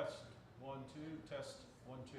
Test, 1, 2, test, 1, 2.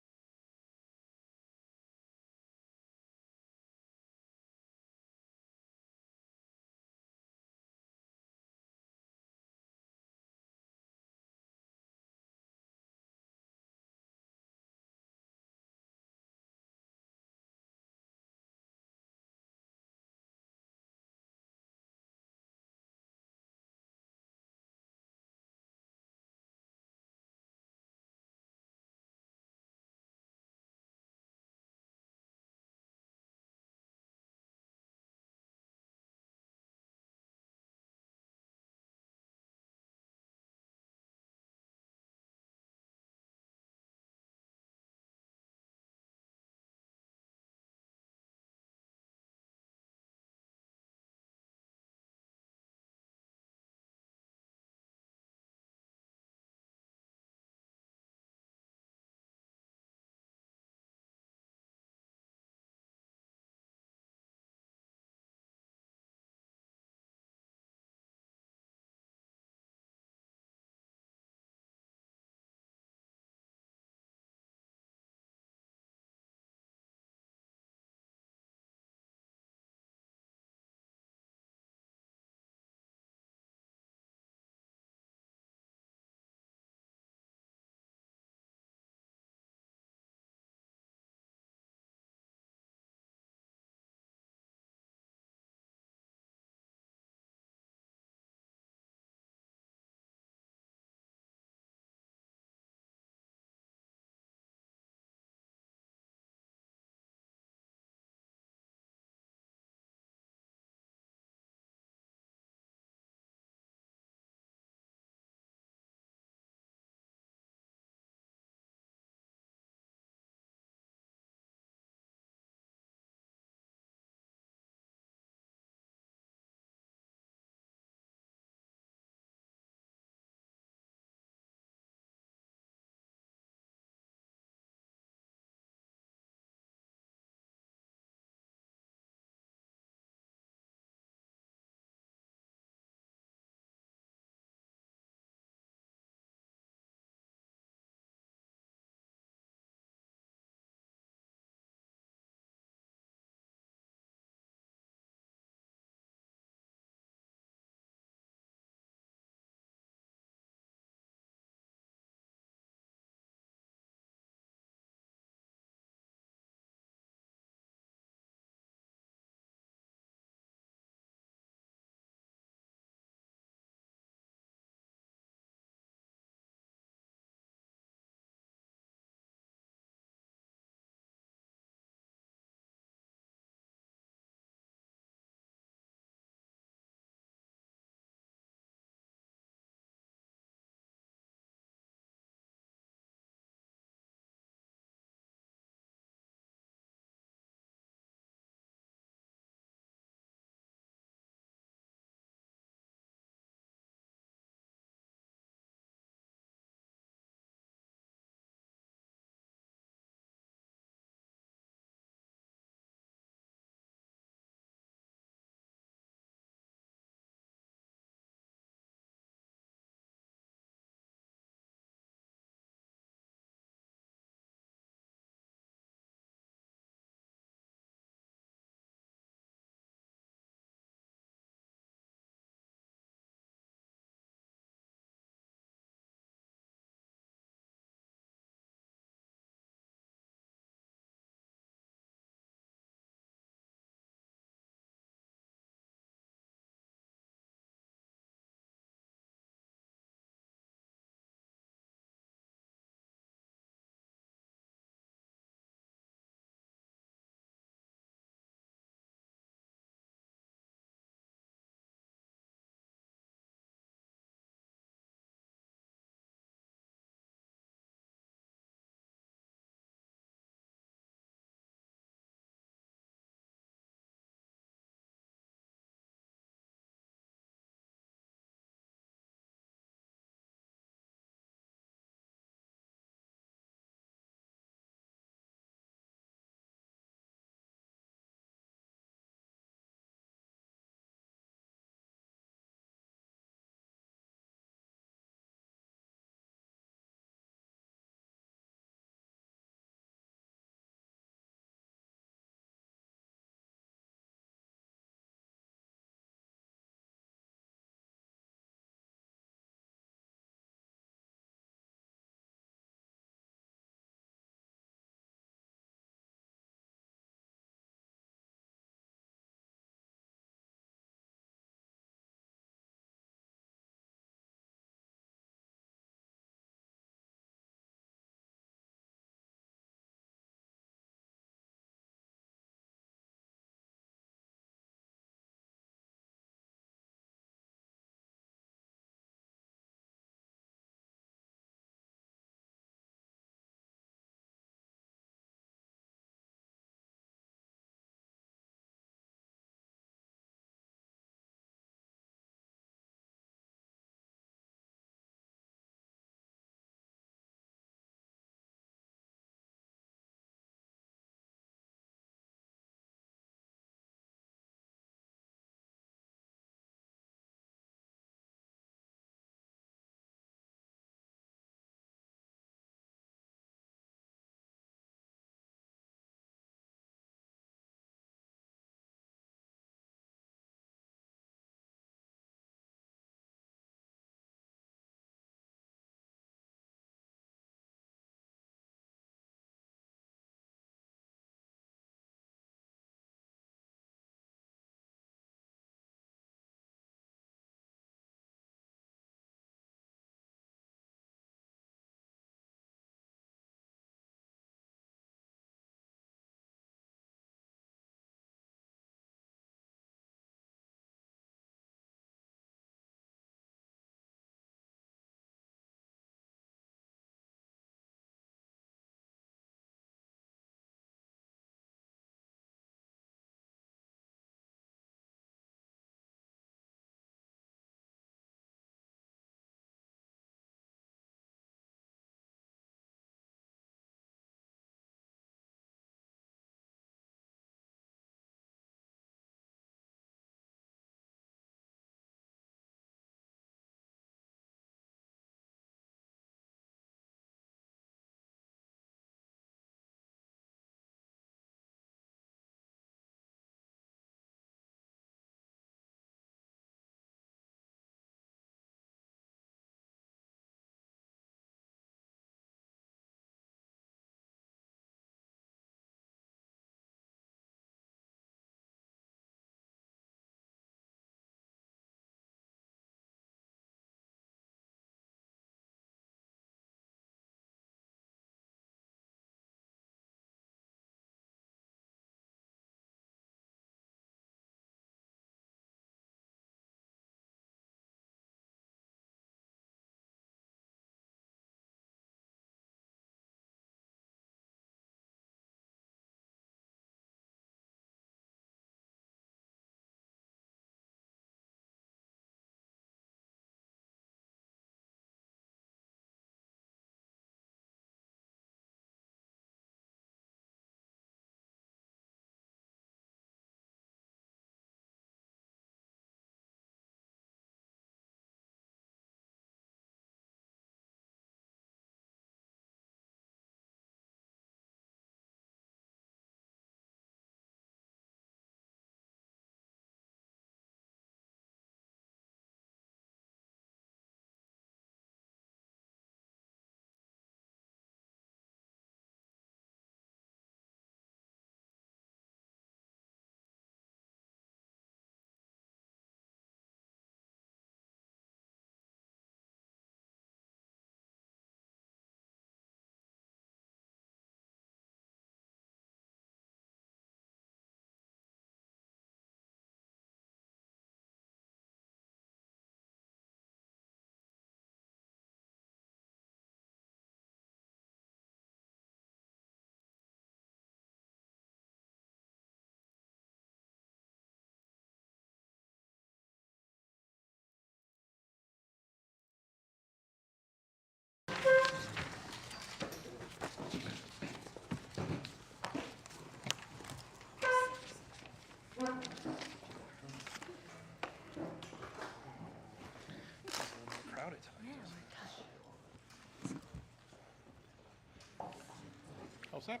All set?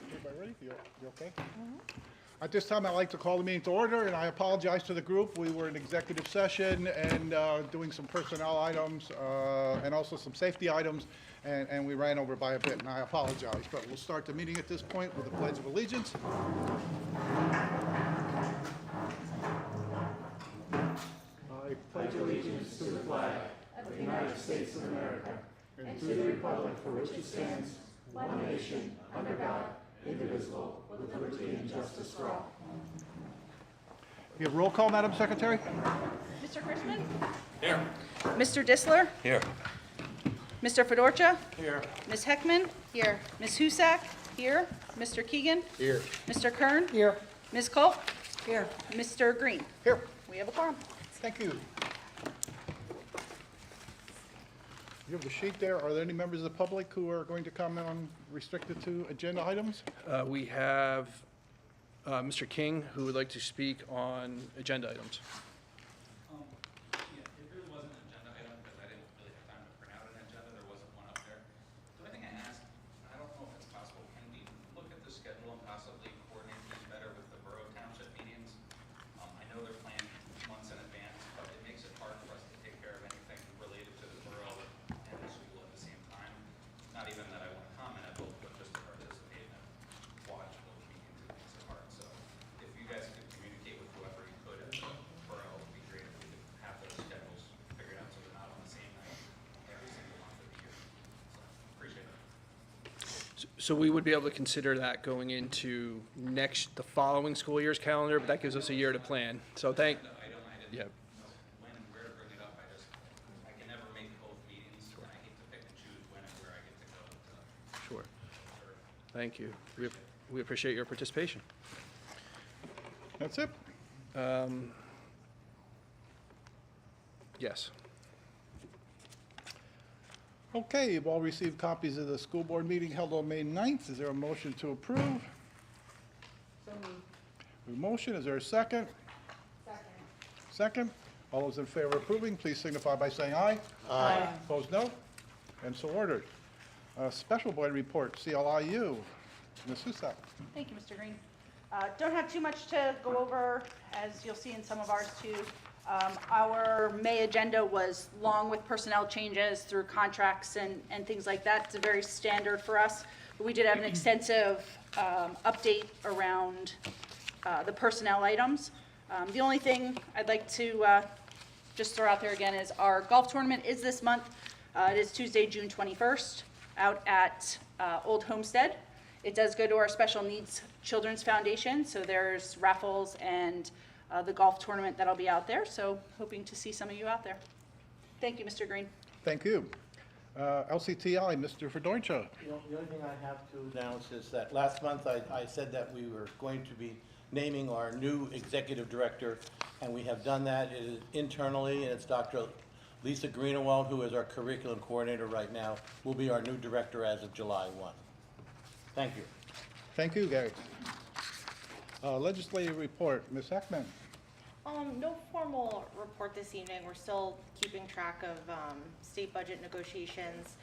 Everybody ready? You okay? At this time, I'd like to call the meeting to order, and I apologize to the group. We were in executive session and doing some personnel items and also some safety items, and we ran over by a bit, and I apologize. But we'll start the meeting at this point with the Pledge of Allegiance. I pledge allegiance to the flag of the United States of America and to the republic for which it stands, one nation, under God, indivisible, with liberty and justice for all. You have roll call, Madam Secretary? Mr. Chrisman? Here. Mr. Dissler? Here. Mr. Fedorcha? Here. Ms. Heckman? Here. Ms. Husak? Here. Mr. Keegan? Here. Mr. Kern? Here. Ms. Culp? Here. Mr. Green? Here. We have a quorum. Thank you. You have the sheet there. Are there any members of the public who are going to comment on restricted to agenda items? We have Mr. King, who would like to speak on agenda items. Yeah, it really wasn't an agenda item because I didn't really have time to print out an agenda. There wasn't one up there. The only thing I asked, I don't know if it's possible, can we look at the schedule and possibly coordinate these better with the borough township meetings? I know they're planned months in advance, but it makes it hard for us to take care of anything related to the borough and the school at the same time. Not even that I want to comment at both, but just to participate and watch both meetings, it makes it hard. So if you guys could communicate with whoever you could at the borough, it would be great if we could have those schedules figured out so they're not on the same night every single month of the year. So appreciate it. So we would be able to consider that going into the following school year's calendar, but that gives us a year to plan. So thank, The item, I didn't yeah, know when and where to bring it up. I can never make both meetings, and I hate to pick and choose when and where I get to go. sure. Thank you. We appreciate your participation. That's it? Yes. Okay, you've all received copies of the school board meeting held on May 9th. Is there a motion to approve? So moved. A motion, is there a second? Second. Second. All those in favor of approving, please signify by saying aye. Aye. Opposed, no? And so ordered. Special board report, CLIU. Ms. Husak. Thank you, Mr. Green. Don't have too much to go over, as you'll see in some of ours too. Our May agenda was long with personnel changes through contracts and things like that. It's very standard for us. But we did have an extensive update around the personnel items. The only thing I'd like to just throw out there again is our golf tournament is this month. It is Tuesday, June 21st, out at Old Homestead. It does go to our Special Needs Children's Foundation, so there's raffles and the golf tournament that'll be out there, so hoping to see some of you out there. Thank you, Mr. Green. Thank you. LCTI, Mr. Fedorcha. The only thing I have to announce is that last month I said that we were going to be naming our new executive director, and we have done that. It is internally, and it's Dr. Lisa Greenewald, who is our curriculum coordinator right now, will be our new director as of July 1. Thank you. Thank you, Gary. Legislative report, Ms. Heckman. No formal report this evening. We're still keeping track of state budget negotiations.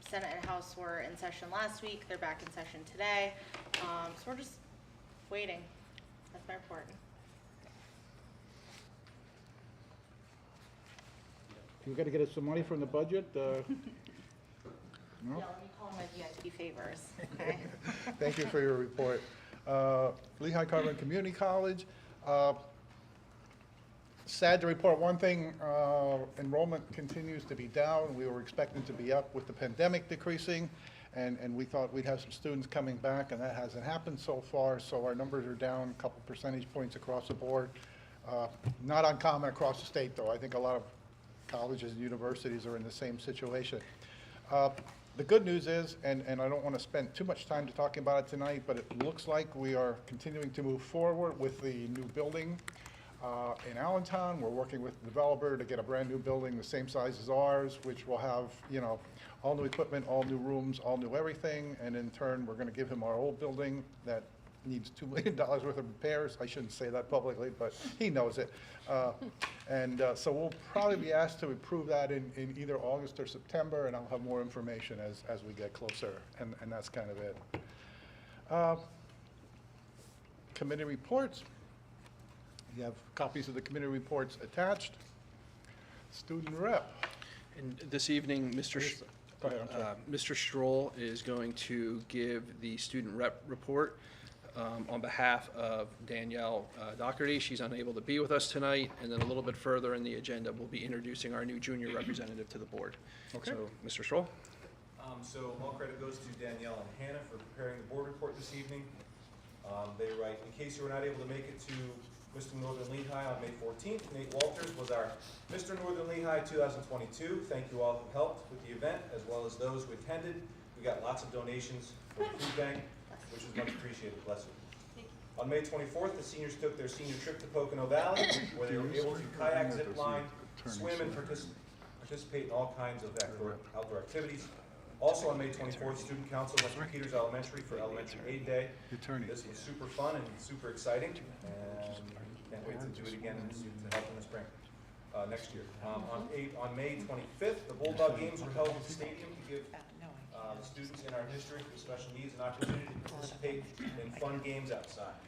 Senate and House were in session last week. They're back in session today. So we're just waiting. That's my report. You got to get us some money from the budget? No? Yeah, let me call my VIP favors, okay? Thank you for your report. Lehigh Carlin Community College. Sad to report one thing, enrollment continues to be down. We were expecting to be up with the pandemic decreasing, and we thought we'd have some students coming back, and that hasn't happened so far, so our numbers are down a couple percentage points across the board. Not uncommon across the state, though. I think a lot of colleges and universities are in the same situation. The good news is, and I don't want to spend too much time talking about it tonight, but it looks like we are continuing to move forward with the new building in Allentown. We're working with the developer to get a brand new building the same size as ours, which will have, all new equipment, all new rooms, all new everything, and in turn, we're going to give him our old building that needs $2 million worth of repairs. I shouldn't say that publicly, but he knows it. So we'll probably be asked to approve that in either August or September, and I'll have more information as we get closer, and that's kind of it. Committee reports. You have copies of the committee reports attached. Student rep. And this evening, Go ahead, I'm sorry. Mr. Stroll is going to give the student rep report on behalf of Danielle Doherty. She's unable to be with us tonight, and then a little bit further in the agenda, we'll be introducing our new junior representative to the board. Okay. So, Mr. Stroll? So all credit goes to Danielle and Hannah for preparing the board report this evening. They write, in case you were not able to make it to Mr. Northern Lehigh on May 14th, Nate Walters was our Mr. Northern Lehigh 2022. Thank you all who helped with the event, as well as those who attended. We got lots of donations for the food bank, which was much appreciated. Bless you. On May 24th, the seniors took their senior trip to Pocono Valley, where they were able to kayak, zip line, swim, and participate in all kinds of outdoor activities. Also on May 24th, Student Council went to Peters Elementary for Elementary Aid Day. This was super fun and super exciting, and can't wait to do it again to help in the spring, next year. On May 25th, the Bulldog Games were held at the stadium to give the students in our district with special needs an opportunity to participate in fun games outside.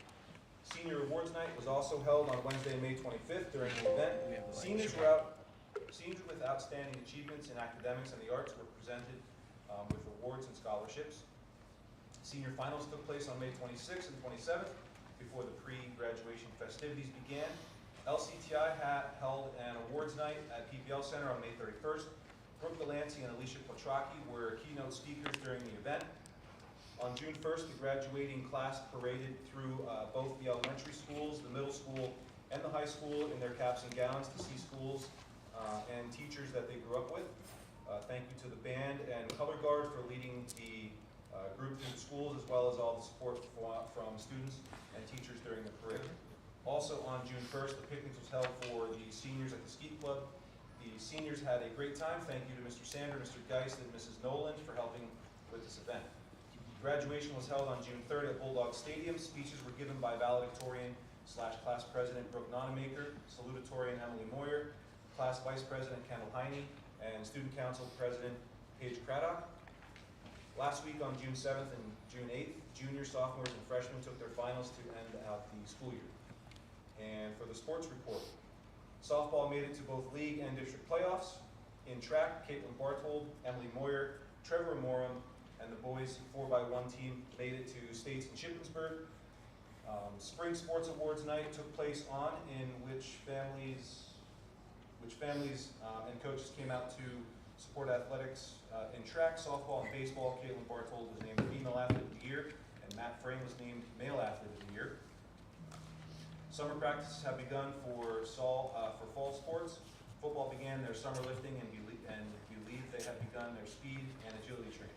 Senior Awards Night was also held on Wednesday, May 25th. During the event, seniors with outstanding achievements in academics and the arts were presented with awards and scholarships. Senior finals took place on May 26th and 27th before the pre-graduation festivities began. LCTI held an awards night at PPL Center on May 31st. Brooke Delancey and Alicia Potraki were keynote speakers during the event. On June 1st, the graduating class paraded through both the elementary schools, the middle school, and the high school in their caps and gowns to see schools and teachers that they grew up with. Thank you to the band and color guard for leading the group through the schools, as well as all the support from students and teachers during the parade. Also on June 1st, the picnic was held for the seniors at the Ski Club. The seniors had a great time. Thank you to Mr. Sander, Mr. Geist, and Mrs. Noland for helping with this event. Graduation was held on June 3rd at Bulldog Stadium. Speeches were given by valedictorian / class president Brooke Nonamaker, salutatorian Emily Moyer, class vice president Kendall Heine, and student council president Paige Craddock. Last week on June 7th and June 8th, juniors, sophomores, and freshmen took their finals to end out the school year. And for the sports report, softball made it to both league and district playoffs. In track, Caitlin Barthold, Emily Moyer, Trevor Morum, and the boys 4x1 team made it to states in Shippensburg. Spring Sports Awards night took place in which families and coaches came out to support athletics in track, softball, and baseball. Caitlin Barthold was named Female Athlete of the Year, and Matt Frame was named Male Athlete of the Year. Summer practices have begun for fall sports. Football began their summer lifting, and we believe they have begun their speed and agility training.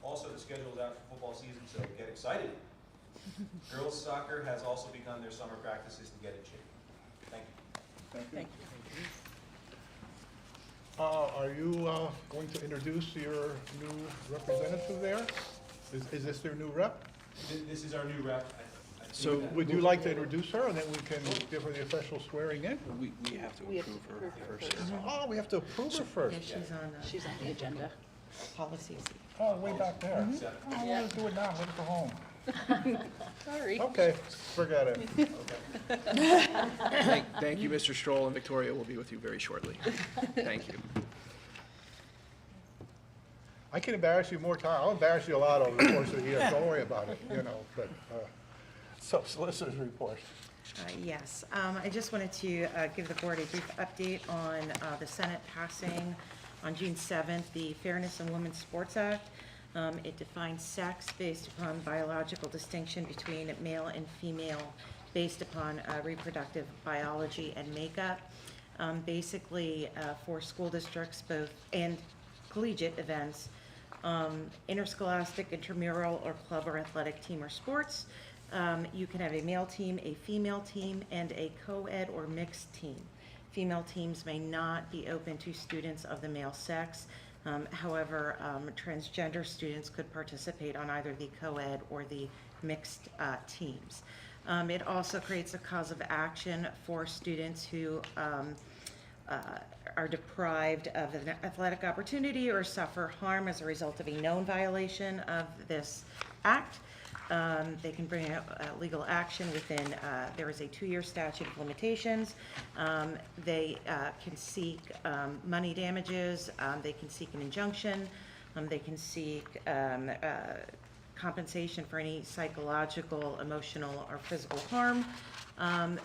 Also, the schedule is out for football season, so get excited. Girls soccer has also begun their summer practices to get in shape. Thank you. Thank you. Are you going to introduce your new representative there? Is this their new rep? This is our new rep. So Would you like to introduce her, and then we can give her the official swearing in? we have to approve her first. Oh, we have to approve her first. She's on the agenda. Policies. Oh, way back there. Oh, let's do it now, let her go home. Sorry. Okay, forget it. Thank you, Mr. Stroll, and Victoria will be with you very shortly. Thank you. I can embarrass you more time. I'll embarrass you a lot over the course of the year. Don't worry about it, but, so solicitor's report. Yes, I just wanted to give the board a brief update on the Senate passing on June 7th, the Fairness in Women's Sports Act. It defines sex based upon biological distinction between male and female based upon reproductive biology and makeup. Basically, for school districts both and collegiate events, interscholastic, intramural, or club or athletic team or sports, you can have a male team, a female team, and a co-ed or mixed team. Female teams may not be open to students of the male sex. However, transgender students could participate on either the co-ed or the mixed teams. It also creates a cause of action for students who are deprived of an athletic opportunity or suffer harm as a result of a known violation of this act. They can bring a legal action within, there is a 2-year statute of limitations. They can seek money damages, they can seek an injunction, they can seek compensation for any psychological, emotional, or physical harm.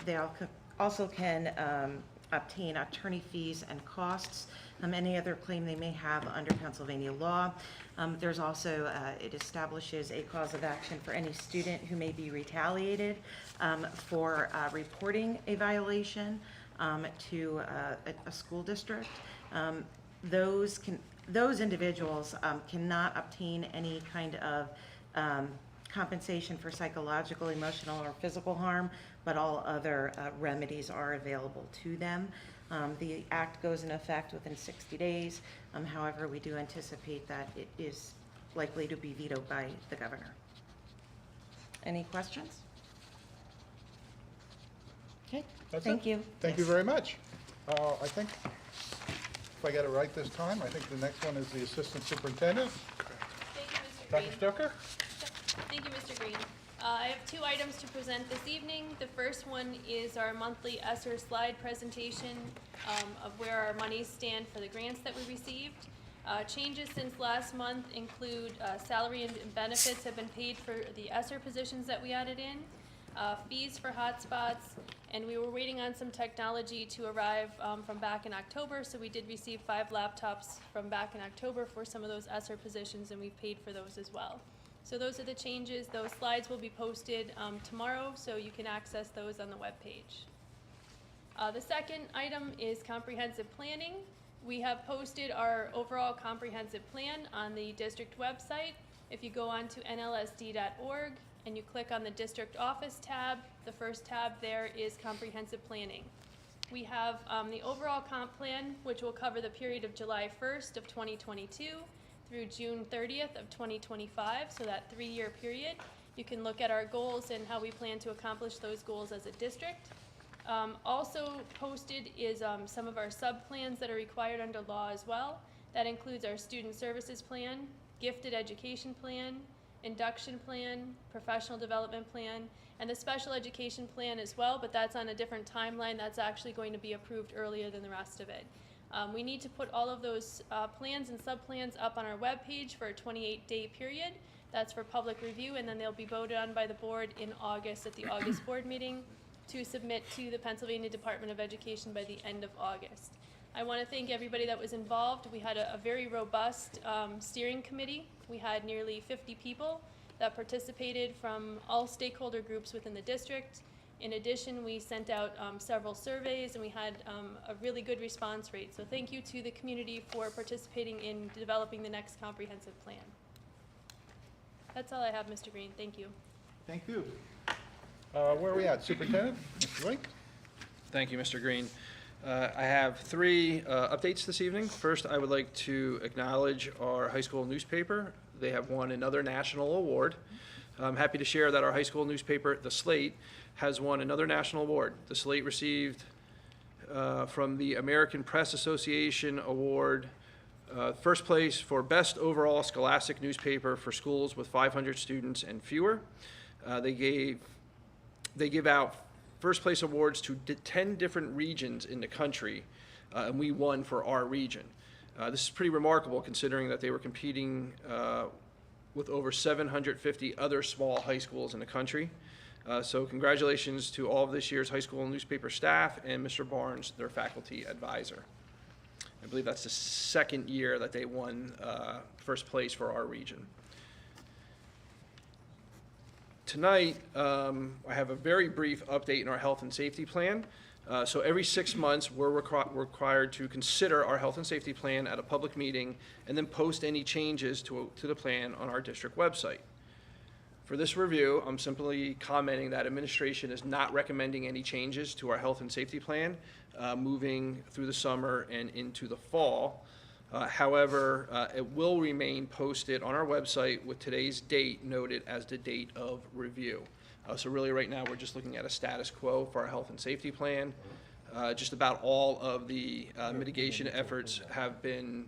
They also can obtain attorney fees and costs, any other claim they may have under Pennsylvania law. There's also, it establishes a cause of action for any student who may be retaliated for reporting a violation to a school district. Those individuals cannot obtain any kind of compensation for psychological, emotional, or physical harm, but all other remedies are available to them. The act goes in effect within 60 days. However, we do anticipate that it is likely to be vetoed by the governor. Any questions? Okay, That's thank it. you. Thank you very much. I think, if I got it right this time, I think the next one is the Assistant Superintendent. Thank you, Mr. Dr. Green. Stoker? Thank you, Mr. Green. I have 2 items to present this evening. The first one is our monthly ESSER slide presentation of where our monies stand for the grants that we received. Changes since last month include salary and benefits have been paid for the ESSER positions that we added in, fees for hotspots, and we were waiting on some technology to arrive from back in October, so we did receive 5 laptops from back in October for some of those ESSER positions, and we've paid for those as well. So those are the changes. Those slides will be posted tomorrow, so you can access those on the webpage. The second item is comprehensive planning. We have posted our overall comprehensive plan on the district website. If you go on to nlsd.org and you click on the district office tab, the first tab there is comprehensive planning. We have the overall comp plan, which will cover the period of July 1st of 2022 through June 30th of 2025, so that 3-year period. You can look at our goals and how we plan to accomplish those goals as a district. Also posted is some of our sub-plans that are required under law as well. That includes our student services plan, gifted education plan, induction plan, professional development plan, and the special education plan as well, but that's on a different timeline. That's actually going to be approved earlier than the rest of it. We need to put all of those plans and sub-plans up on our webpage for a 28-day period. That's for public review, and then they'll be voted on by the board in August at the August board meeting to submit to the Pennsylvania Department of Education by the end of August. I want to thank everybody that was involved. We had a very robust steering committee. We had nearly 50 people that participated from all stakeholder groups within the district. In addition, we sent out several surveys, and we had a really good response rate. So thank you to the community for participating in developing the next comprehensive plan. That's all I have, Mr. Green. Thank you. Thank you. Where are we at? Superintendent? Mr. Link? Thank you, Mr. Green. I have 3 updates this evening. First, I would like to acknowledge our high school newspaper. They have won another national award. I'm happy to share that our high school newspaper, The Slate, has won another national award. The Slate received from the American Press Association award first place for best overall scholastic newspaper for schools with 500 students and fewer. They give out first place awards to 10 different regions in the country, and we won for our region. This is pretty remarkable considering that they were competing with over 750 other small high schools in the country. So congratulations to all of this year's high school newspaper staff and Mr. Barnes, their faculty advisor. I believe that's the 2nd year that they won first place for our region. Tonight, I have a very brief update in our health and safety plan. So every 6 months, we're required to consider our health and safety plan at a public meeting and then post any changes to the plan on our district website. For this review, I'm simply commenting that administration is not recommending any changes to our health and safety plan moving through the summer and into the fall. However, it will remain posted on our website with today's date noted as the date of review. So really right now, we're just looking at a status quo for our health and safety plan. Just about all of the mitigation efforts have been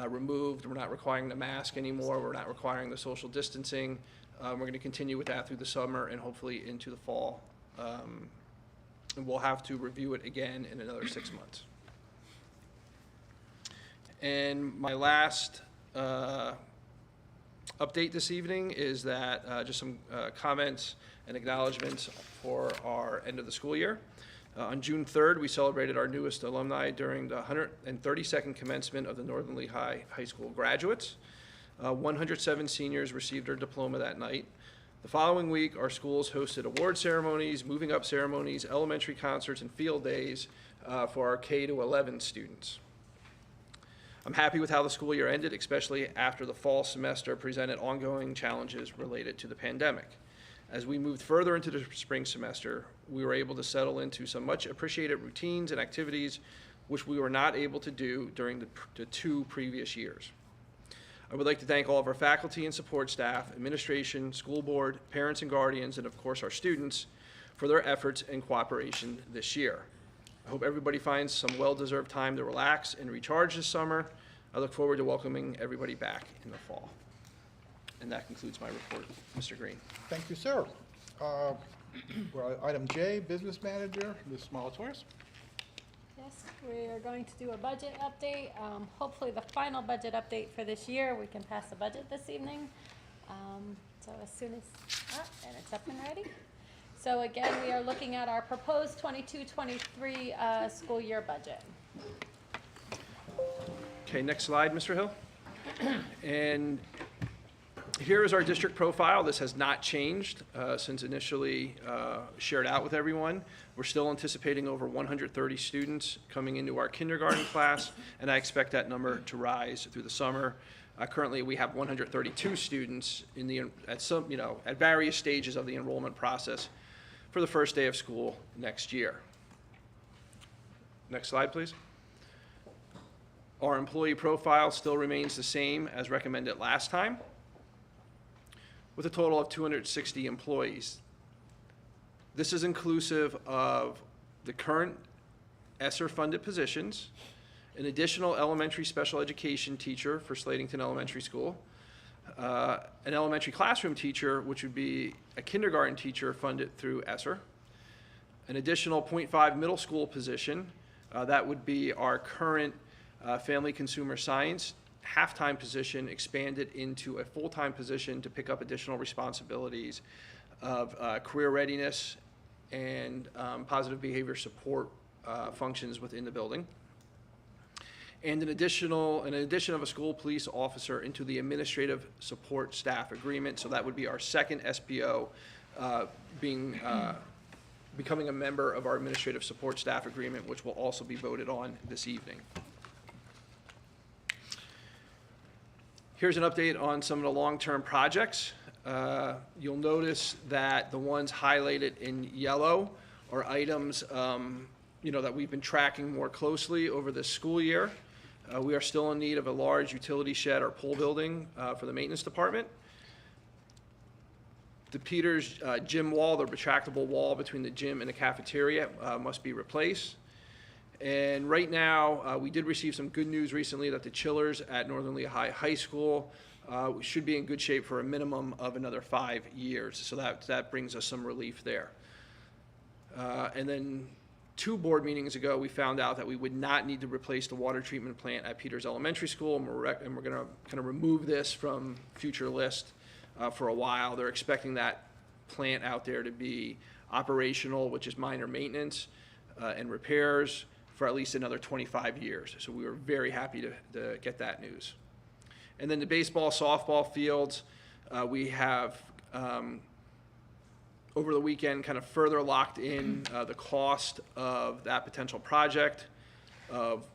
removed. We're not requiring the mask anymore. We're not requiring the social distancing. We're going to continue with that through the summer and hopefully into the fall. And we'll have to review it again in another 6 months. And my last update this evening is that just some comments and acknowledgements for our end of the school year. On June 3rd, we celebrated our newest alumni during the 132nd commencement of the Northern Lehigh High School graduates. 107 seniors received their diploma that night. The following week, our schools hosted award ceremonies, moving up ceremonies, elementary concerts, and field days for our K to 11 students. I'm happy with how the school year ended, especially after the fall semester presented ongoing challenges related to the pandemic. As we moved further into the spring semester, we were able to settle into some much appreciated routines and activities which we were not able to do during the 2 previous years. I would like to thank all of our faculty and support staff, administration, school board, parents and guardians, and of course our students for their efforts and cooperation this year. I hope everybody finds some well-deserved time to relax and recharge this summer. I look forward to welcoming everybody back in the fall. And that concludes my report, Mr. Green. Thank you, sir. Well, item J, Business Manager, Ms. Molitoris. Yes, we are going to do a budget update. Hopefully the final budget update for this year. We can pass the budget this evening. So as soon as, and it's up and ready. So again, we are looking at our proposed 22-23 school year budget. Okay, next slide, Mr. Hill. And here is our district profile. This has not changed since initially shared out with everyone. We're still anticipating over 130 students coming into our kindergarten class, and I expect that number to rise through the summer. Currently, we have 132 students at various stages of the enrollment process for the first day of school next year. Next slide, please. Our employee profile still remains the same as recommended last time, with a total of 260 employees. This is inclusive of the current ESSER-funded positions, an additional elementary special education teacher for Slatington Elementary School, an elementary classroom teacher, which would be a kindergarten teacher funded through ESSER, an additional .5 middle school position, that would be our current family consumer science half-time position expanded into a full-time position to pick up additional responsibilities of career readiness and positive behavior support functions within the building. And an addition of a school police officer into the administrative support staff agreement. So that would be our second SPO becoming a member of our administrative support staff agreement, which will also be voted on this evening. Here's an update on some of the long-term projects. You'll notice that the ones highlighted in yellow are items that we've been tracking more closely over this school year. We are still in need of a large utility shed or pool building for the maintenance department. The Peters gym wall, the retractable wall between the gym and the cafeteria must be replaced. And right now, we did receive some good news recently that the chillers at Northern Lehigh High School should be in good shape for a minimum of another 5 years. So that brings us some relief there. And then 2 board meetings ago, we found out that we would not need to replace the water treatment plant at Peters Elementary School, and we're going to kind of remove this from future list for a while. They're expecting that plant out there to be operational, which is minor maintenance and repairs, for at least another 25 years. So we were very happy to get that news. And then the baseball, softball fields, we have over the weekend kind of further locked in the cost of that potential project of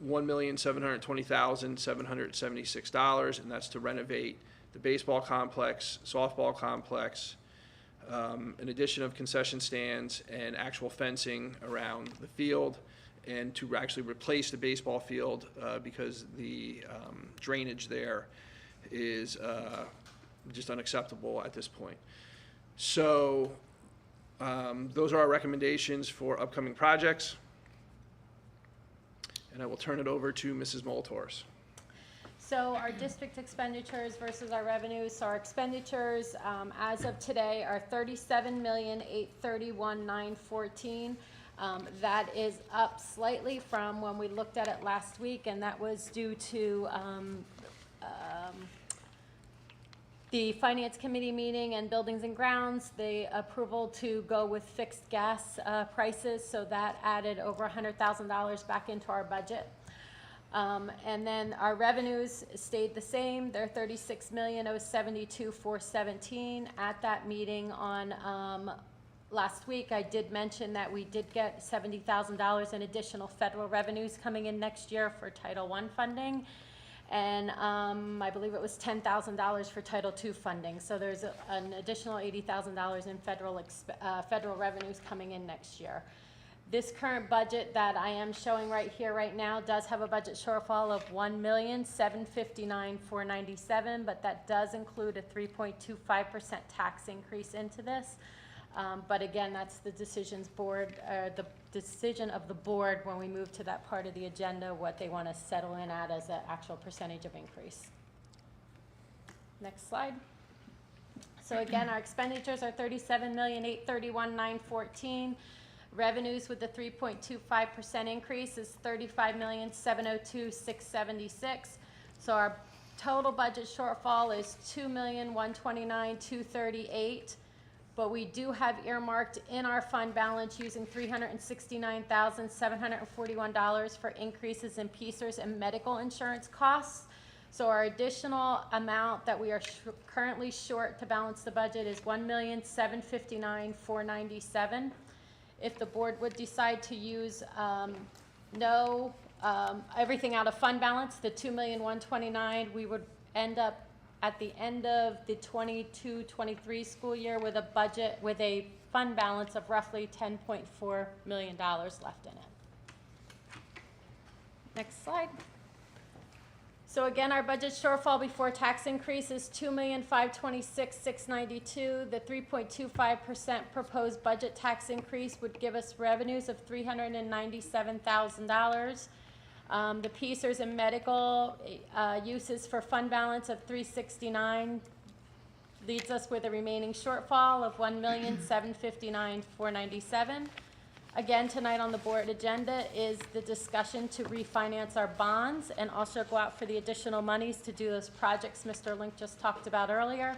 $1,720,776, and that's to renovate the baseball complex, softball complex, an addition of concession stands and actual fencing around the field, and to actually replace the baseball field because the drainage there is just unacceptable at this point. So those are our recommendations for upcoming projects. And I will turn it over to Mrs. Molitors. So our district expenditures versus our revenues, so our expenditures, as of today are $37,831,914. That is up slightly from when we looked at it last week, and that was due to, the Finance Committee meeting and Buildings and Grounds, the approval to go with fixed gas prices, so that added over $100,000 back into our budget. And then our revenues stayed the same. They're $36,072,417. At that meeting on last week, I did mention that we did get $70,000 in additional federal revenues coming in next year for Title I funding. And I believe it was $10,000 for Title II funding. So there's an additional $80,000 in federal revenues coming in next year. This current budget that I am showing right here, right now, does have a budget shortfall of $1,759,497, but that does include a 3.25% tax increase into this. But again, that's the decision of the board when we move to that part of the agenda, what they want to settle in at as an actual percentage of increase. Next slide. So again, our expenditures are $37,831,914. Revenues with the 3.25% increase is $35,702,676. So our total budget shortfall is $2,129,238. But we do have earmarked in our fund balance using $369,741 for increases in PCERS and medical insurance costs. So our additional amount that we are currently short to balance the budget is $1,759,497. If the board would decide to use everything out of fund balance, the $2,129,000, we would end up at the end of the 22-23 school year with a budget with a fund balance of roughly $10.4 million left in it. Next slide. So again, our budget shortfall before tax increase is $2,526,692. The 3.25% proposed budget tax increase would give us revenues of $397,000. The PCERS and medical uses for fund balance of $369 leaves us with a remaining shortfall of $1,759,497. Again, tonight on the board agenda is the discussion to refinance our bonds and also go out for the additional monies to do those projects Mr. Link just talked about earlier.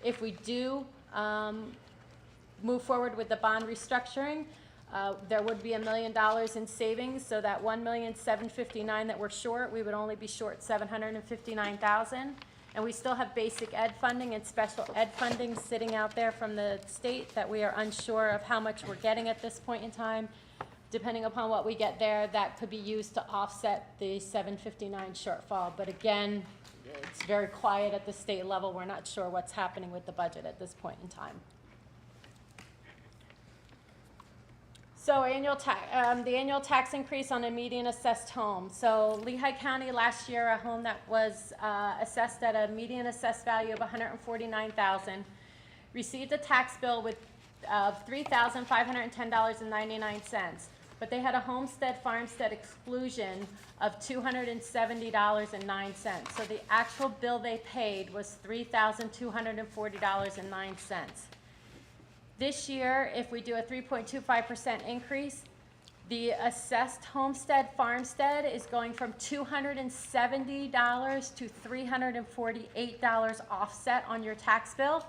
If we do move forward with the bond restructuring, there would be $1 million in savings, so that $1,759,000 that we're short, we would only be short $759,000. And we still have basic ed funding and special ed funding sitting out there from the state that we are unsure of how much we're getting at this point in time. Depending upon what we get there, that could be used to offset the $759 shortfall. But again, it's very quiet at the state level. We're not sure what's happening with the budget at this point in time. So the annual tax increase on a median assessed home. So Lehigh County last year, a home that was assessed at a median assessed value of $149,000 received a tax bill with $3,510.99, but they had a homestead farmstead exclusion of $270.09. So the actual bill they paid was $3,240.09. This year, if we do a 3.25% increase, the assessed homestead farmstead is going from $270 to $348 offset on your tax bill.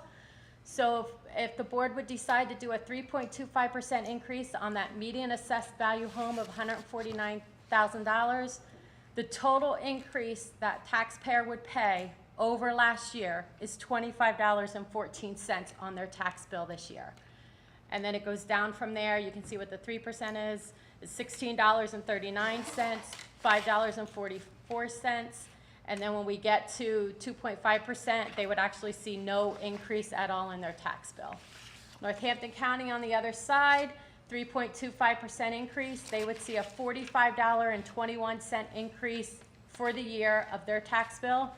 So if the board would decide to do a 3.25% increase on that median assessed value home of $149,000, the total increase that taxpayer would pay over last year is $25.14 on their tax bill this year. And then it goes down from there. You can see what the 3% is. It's $16.39, $5.44. And then when we get to 2.5%, they would actually see no increase at all in their tax bill. Northampton County on the other side, 3.25% increase, they would see a $45.21 increase for the year of their tax bill.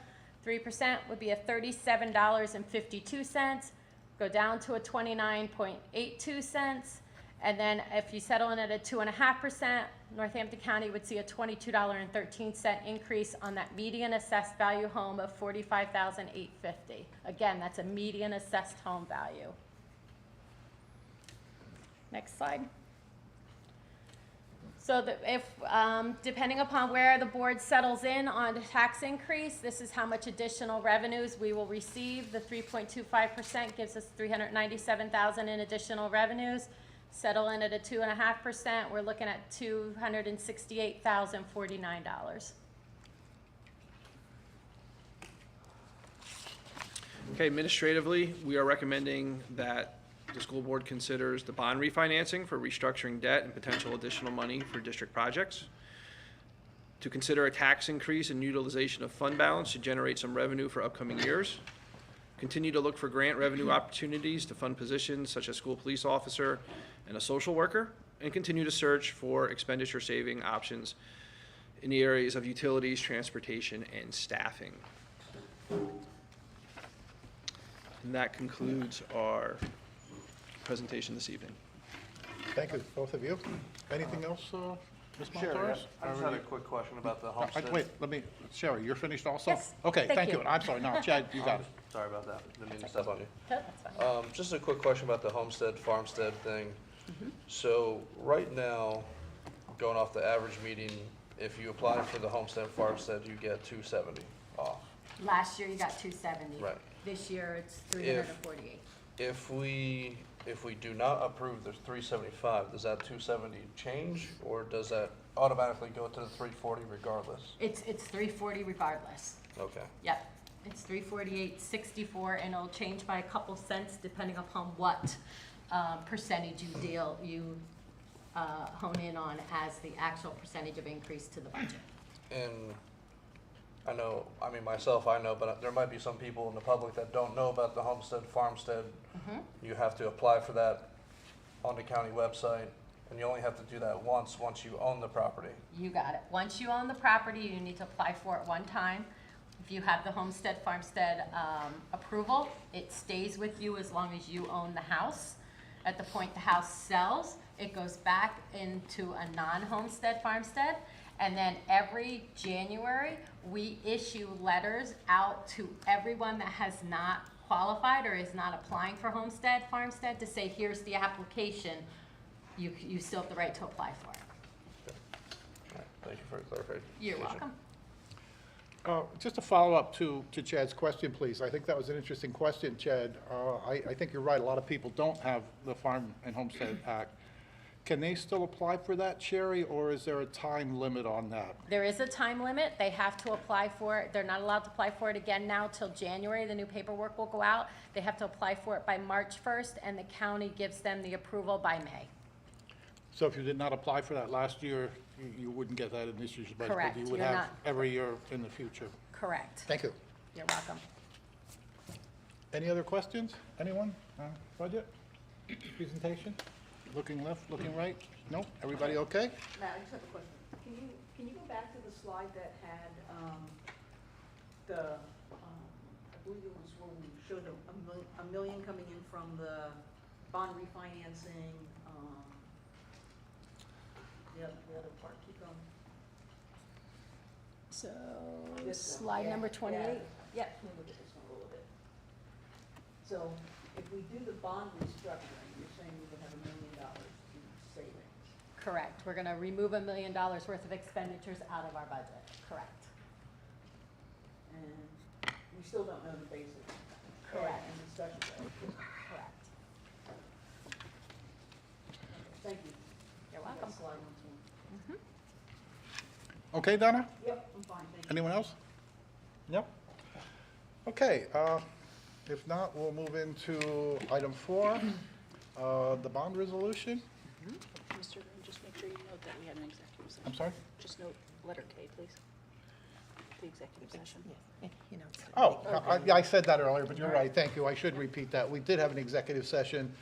3% would be a $37.52, go down to a 29.82 cents. And then if you settle in at a 2.5%, Northampton County would see a $22.13 increase on that median assessed value home of $45,850. Again, that's a median assessed home value. Next slide. So that if, depending upon where the board settles in on the tax increase, this is how much additional revenues we will receive. The 3.25% gives us $397,000 in additional revenues. Settle in at a 2.5%, we're looking at $268,049. Okay, administratively, we are recommending that the school board considers the bond refinancing for restructuring debt and potential additional money for district projects. To consider a tax increase and utilization of fund balance to generate some revenue for upcoming years. Continue to look for grant revenue opportunities to fund positions such as school police officer and a social worker, and continue to search for expenditure saving options in the areas of utilities, transportation, and staffing. And that concludes our presentation this evening. Thank you, both of you. Anything else, Ms. Sherry, Montorez? I just had a quick question about the homestead. Wait, Sherry, you're finished also? Yes, Okay, thank thank you. you. I'm sorry, no, Chad, you got it. Sorry about that, didn't mean to step on you. No, that's fine. Just a quick question about the homestead, farmstead thing. So, right now, going off the average median, if you apply for the homestead, farmstead, you get $270 off. Last year you got 270. Right. This year it's 348. If we do not approve the 375, does that 270 change, or does that automatically go to the 340 regardless? It's 340 regardless. Okay. Yep. It's 348.64, and it'll change by a couple cents depending upon what percentage you hone in on as the actual percentage of increase to the budget. And I know, I mean, myself, I know, but there might be some people in the public that don't know about the homestead, farmstead. You have to apply for that on the county website, and you only have to do that once you own the property. You got it. Once you own the property, you need to apply for it one time. If you have the homestead, farmstead approval, it stays with you as long as you own the house. At the point the house sells, it goes back into a non-homestead farmstead. And then every January, we issue letters out to everyone that has not qualified or is not applying for homestead, farmstead, to say, here's the application. You still have the right to apply for it. All right, thank you for clarifying. You're welcome. Just a follow-up to Chad's question, please. I think that was an interesting question, Chad. I think you're right. A lot of people don't have the Farm and Homestead Act. Can they still apply for that, Sherry, or is there a time limit on that? There is a time limit. They have to apply for it. They're not allowed to apply for it again now till January. The new paperwork will go out. They have to apply for it by March 1st, and the county gives them the approval by May. So if you did not apply for that last year, you wouldn't get that in this year's budget? Correct. But you would You're have not- every year in the future? Correct. Thank you. You're welcome. Any other questions? Anyone? Budget? Presentation? Looking left, looking right? No? Everybody okay? Matt, I just have a question. Can you go back to the slide that had, I believe it was where we showed a million coming in from the bond refinancing, the other part, keep going. So, This one, slide yeah, number 28? yeah. Yep. Let me look at this one a little bit. So if we do the bond restructuring, you're saying we would have $1 million in savings. Correct. We're going to remove $1 million worth of expenditures out of our budget. Correct. And we still don't know the basic. Correct. And discussion. Correct. Thank you. You're welcome. Slide once more. Okay, Donna? Yep, I'm fine, thank you. Anyone else? Yep. Okay, if not, we'll move into item 4, the bond resolution. Mr. Green, just make sure you note that we had an executive session. I'm sorry? Just note letter K, please. The executive session. Oh, I said that earlier, but you're right, thank you. I should repeat that. We did have an executive session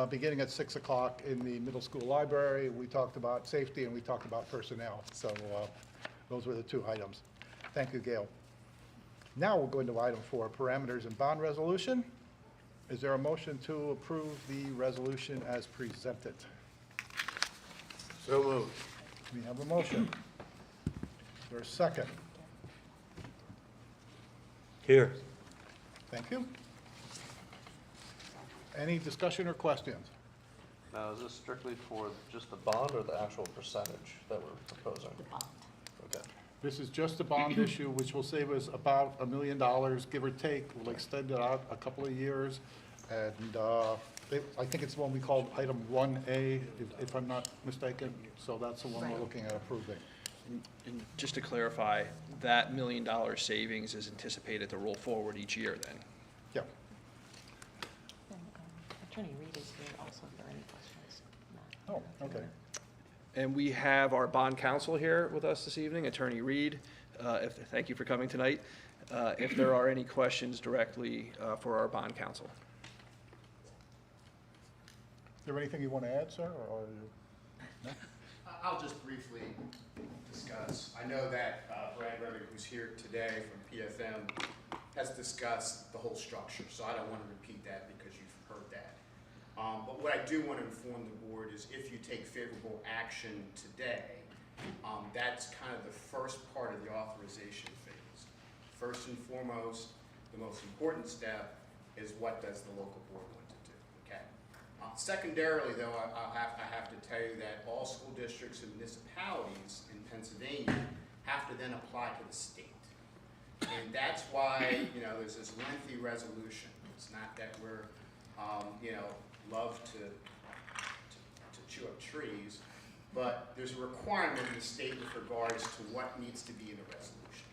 beginning at 6 o'clock in the middle school library. We talked about safety and we talked about personnel. So those were the two items. Thank you, Gail. Now we'll go into item 4, parameters and bond resolution. Is there a motion to approve the resolution as presented? So moved. We have a motion. Is there a second? Here. Thank you. Any discussion or questions? Now, is this strictly for just the bond or the actual percentage that we're proposing? The bond. Okay. This is just a bond issue, which will save us about $1 million, give or take. We'll extend it out a couple of years. And I think it's the one we called item 1A, if I'm not mistaken. So that's the one we're Right. looking at approving. And just to clarify, that $1 million savings is anticipated to roll forward each year then? Yeah. And, Attorney Reed is here also for any questions. Oh, okay. And we have our bond counsel here with us this evening, Attorney Reed. Thank you for coming tonight. If there are any questions directly for our bond counsel. Is there anything you want to add, sir, or no? I'll just briefly discuss. I know that Brad Remick, who's here today from PFM, has discussed the whole structure, so I don't want to repeat that because you've heard that. But what I do want to inform the board is if you take favorable action today, that's kind of the first part of the authorization phase. First and foremost, the most important step is what does the local board want to do, okay? Secondarily, though, I have to tell you that all school districts and municipalities in Pennsylvania have to then apply to the state. And that's why, there's this lengthy resolution. It's not that we're, love to chew up trees, but there's a requirement in the state with regards to what needs to be in a resolution.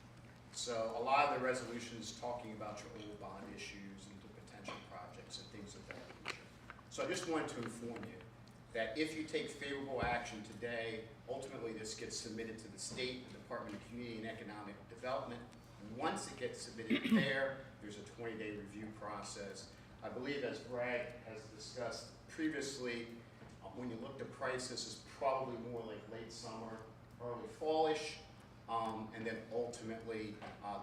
So a lot of the resolutions talking about your old bond issues and the potential projects and things of that nature. So I just wanted to inform you that if you take favorable action today, ultimately this gets submitted to the state, the Department of Community and Economic Development. Once it gets submitted there, there's a 20-day review process. I believe, as Brad has discussed previously, when you look at prices, it's probably more like late summer, early fallish, and then ultimately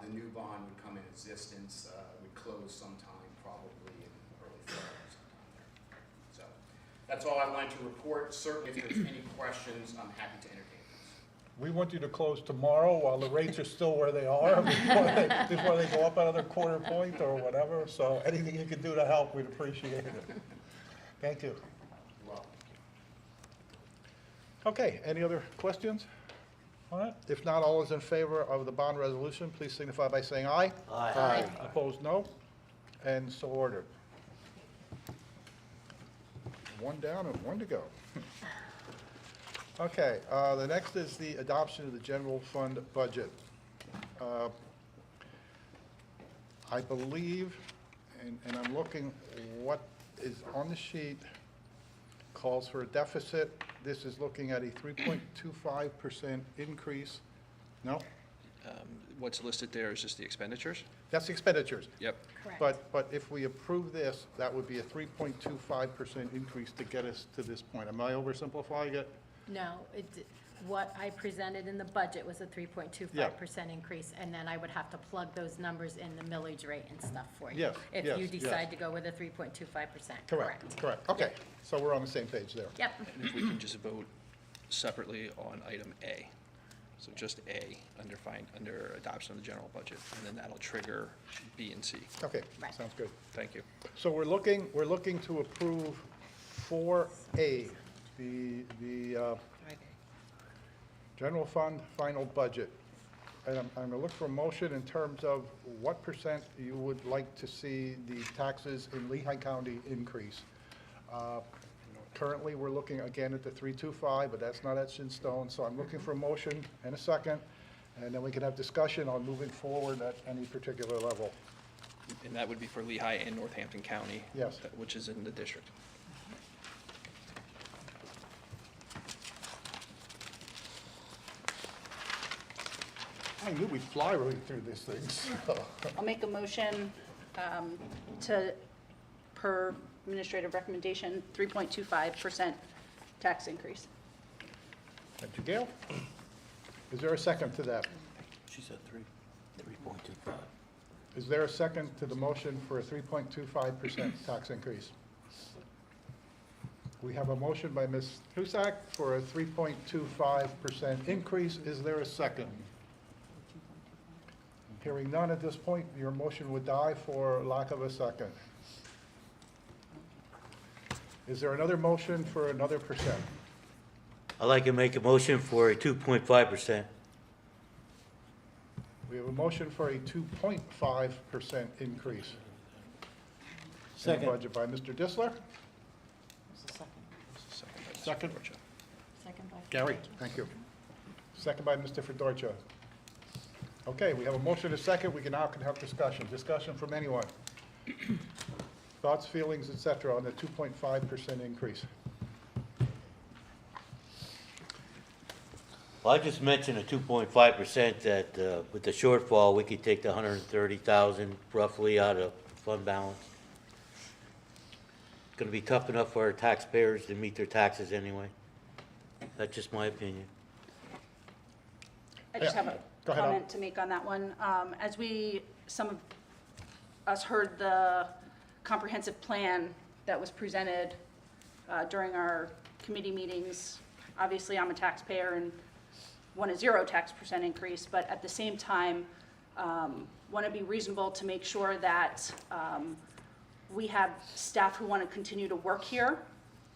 the new bond would come in existence, would close sometime probably in early fall sometime there. So that's all I wanted to report. Certainly, if there's any questions, I'm happy to entertain those. We want you to close tomorrow while the rates are still where they are, before they go up another quarter point or whatever. So anything you can do to help, we'd appreciate it. Thank you. You're welcome. Okay, any other questions? All right, if not, all is in favor of the bond resolution, please signify by saying aye. Aye. Opposed, no. And so ordered. One down and one to go. Okay, the next is the adoption of the general fund budget. I believe, and I'm looking, what is on the sheet calls for a deficit. This is looking at a 3.25% increase. No? What's listed there is just the expenditures? That's the expenditures. Yep. Correct. But if we approve this, that would be a 3.25% increase to get us to this point. Am I oversimplifying it? No, what I presented in the budget was a 3.25% increase, and then I would have to plug those numbers in the millage rate and stuff for you. Yes, If yes, you yes. decide to go with a 3.25%, correct. Correct. Okay, so we're on the same page there. Yep, And if we can just vote separately on item A. So just A, under adoption of the general budget, and then that'll trigger B and C. Okay, Right. sounds good. Thank you. So we're looking to approve 4A, the general fund final budget. And I'm going to look for a motion in terms of what percent you would like to see the taxes in Lehigh County increase. Currently, we're looking again at the 325, but that's not etched in stone. So I'm looking for a motion and a second, and then we can have discussion on moving forward at any particular level. And that would be for Lehigh and Northampton County. Yes. Which is in the district. I knew we'd fly right through these things. I'll make a motion to, per administrative recommendation, 3.25% tax increase. Thank you, Gail. Is there a second to that? She said 3.25. Is there a second to the motion for a 3.25% tax increase? We have a motion by Ms. Husak for a 3.25% increase. Is there a second? Hearing none at this point, your motion would die for lack of a second. Is there another motion for another percent? I'd like to make a motion for a 2.5%. We have a motion for a 2.5% increase. Second. In the budget by Mr. Disler. Second. Second by Gary, thank you. Second by Mr. Fedorcha. Okay, we have a motion and a second. We can now have discussion. Discussion from anyone. Thoughts, feelings, et cetera, on the 2.5% increase. Well, I just mentioned a 2.5% that with the shortfall, we could take the 130,000 roughly out of fund balance. It's gonna be tough enough for our taxpayers to meet their taxes anyway. That's just my opinion. I just have a Go ahead, comment to make on that one. As some of us heard the comprehensive plan that was presented during our committee meetings, obviously I'm a taxpayer and want a 0 tax percent increase, but at the same time, want to be reasonable to make sure that we have staff who want to continue to work here,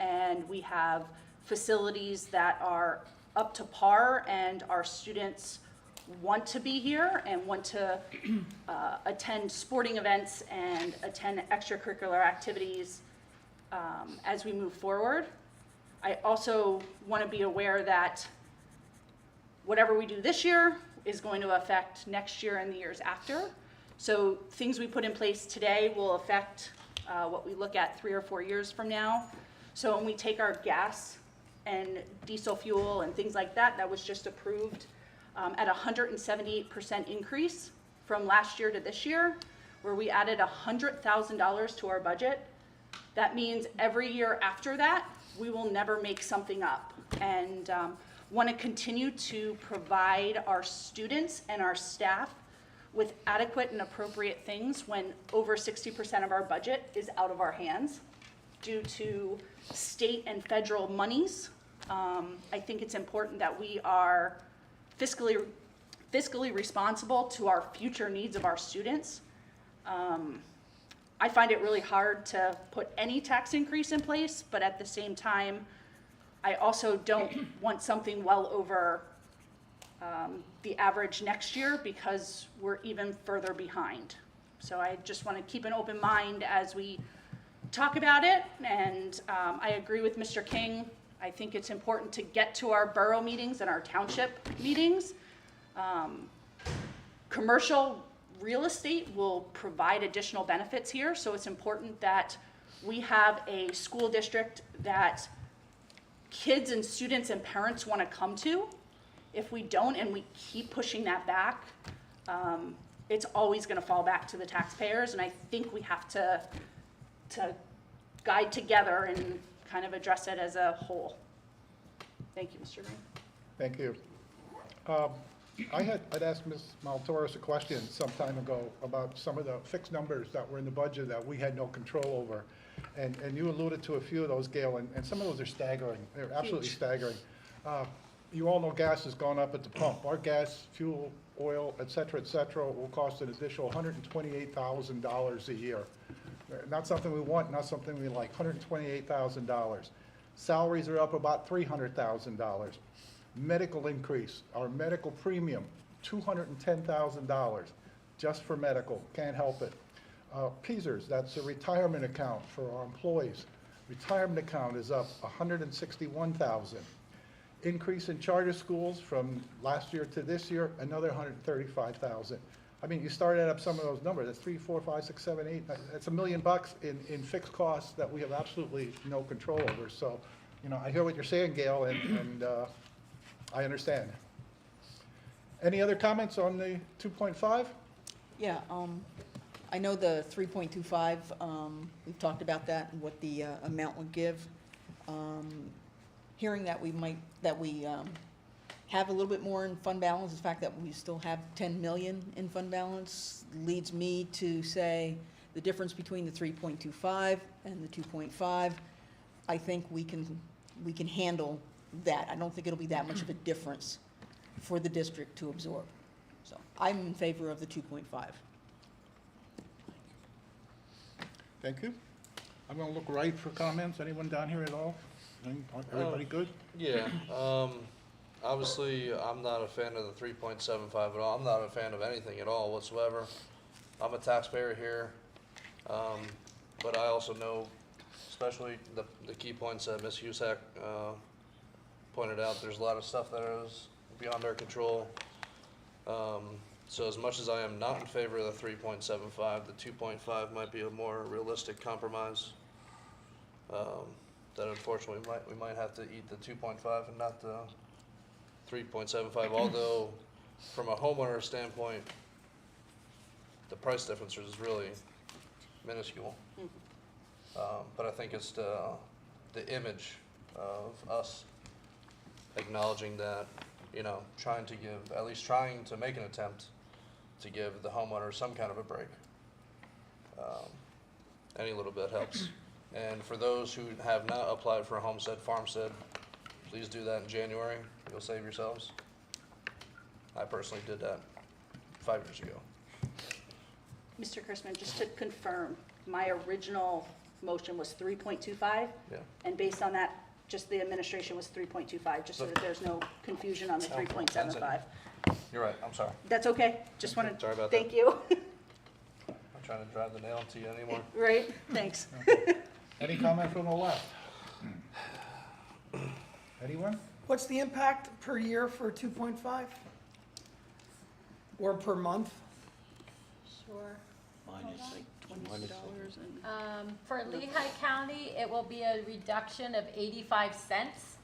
and we have facilities that are up to par, and our students want to be here and want to attend sporting events and attend extracurricular activities as we move forward. I also want to be aware that whatever we do this year is going to affect next year and the years after. So things we put in place today will affect what we look at 3 or 4 years from now. So when we take our gas and diesel fuel and things like that, that was just approved at 178% increase from last year to this year, where we added $100,000 to our budget. That means every year after that, we will never make something up. And want to continue to provide our students and our staff with adequate and appropriate things when over 60% of our budget is out of our hands due to state and federal monies. I think it's important that we are fiscally responsible to our future needs of our students. I find it really hard to put any tax increase in place, but at the same time, I also don't want something well over the average next year because we're even further behind. So I just want to keep an open mind as we talk about it, and I agree with Mr. King. I think it's important to get to our borough meetings and our township meetings. Commercial real estate will provide additional benefits here, so it's important that we have a school district that kids and students and parents want to come to. If we don't and we keep pushing that back, it's always going to fall back to the taxpayers, and I think we have to guide together and kind of address it as a whole. Thank you, Mr. Green. Thank you. I'd asked Ms. Maltoris a question some time ago about some of the fixed numbers that were in the budget that we had no control over. And you alluded to a few of those, Gail, and some of those are staggering. They're absolutely staggering. You all know gas has gone up at the pump. Our gas, fuel, oil, et cetera, will cost an additional $128,000 a year. Not something we want, not something we like, $128,000. Salaries are up about $300,000. Medical increase, our medical premium, $210,000 just for medical, can't help it. PSERS, that's a retirement account for our employees. Retirement account is up $161,000. Increase in charter schools from last year to this year, another $135,000. I mean, you start add up some of those numbers, that's 3, 4, 5, 6, 7, 8, that's $1 million in fixed costs that we have absolutely no control over. So, you know, I hear what you're saying, Gail, and I understand. Any other comments on the 2.5? Yeah, I know the 3.25, we've talked about that and what the amount would give. Hearing that we have a little bit more in fund balance, the fact that we still have 10 million in fund balance leads me to say the difference between the 3.25 and the 2.5, I think we can handle that. I don't think it'll be that much of a difference for the district to absorb. So I'm in favor of the 2.5. Thank you. I'm gonna look right for comments. Anyone down here at all? Everybody good? Yeah, obviously, I'm not a fan of the 3.75 at all. I'm not a fan of anything at all whatsoever. I'm a taxpayer here, but I also know, especially the key points that Ms. Husak pointed out, there's a lot of stuff that is beyond our control. So as much as I am not in favor of the 3.75, the 2.5 might be a more realistic compromise. That unfortunately we might have to eat the 2.5 and not the 3.75, although from a homeowner standpoint, the price difference is really minuscule. But I think it's the image of us acknowledging that, you know, at least trying to make an attempt to give the homeowner some kind of a break. Any little bit helps. And for those who have not applied for a homestead, farmstead, please do that in January. You'll save yourselves. I personally did that 5 years ago. Mr. Chrisman, just to confirm, my original motion was 3.25? Yeah. And based on that, just the administration was 3.25, just so that there's no confusion on the 3.75. You're right, I'm sorry. That's okay, just wanted, Sorry about thank that. you. I'm trying to drive the nail into you anymore. Right, thanks. Any comment from the left? Anyone? What's the impact per year for 2.5? Or per month? Sure. Minus like $26 and. For Lehigh County, it will be a reduction of 85 cents.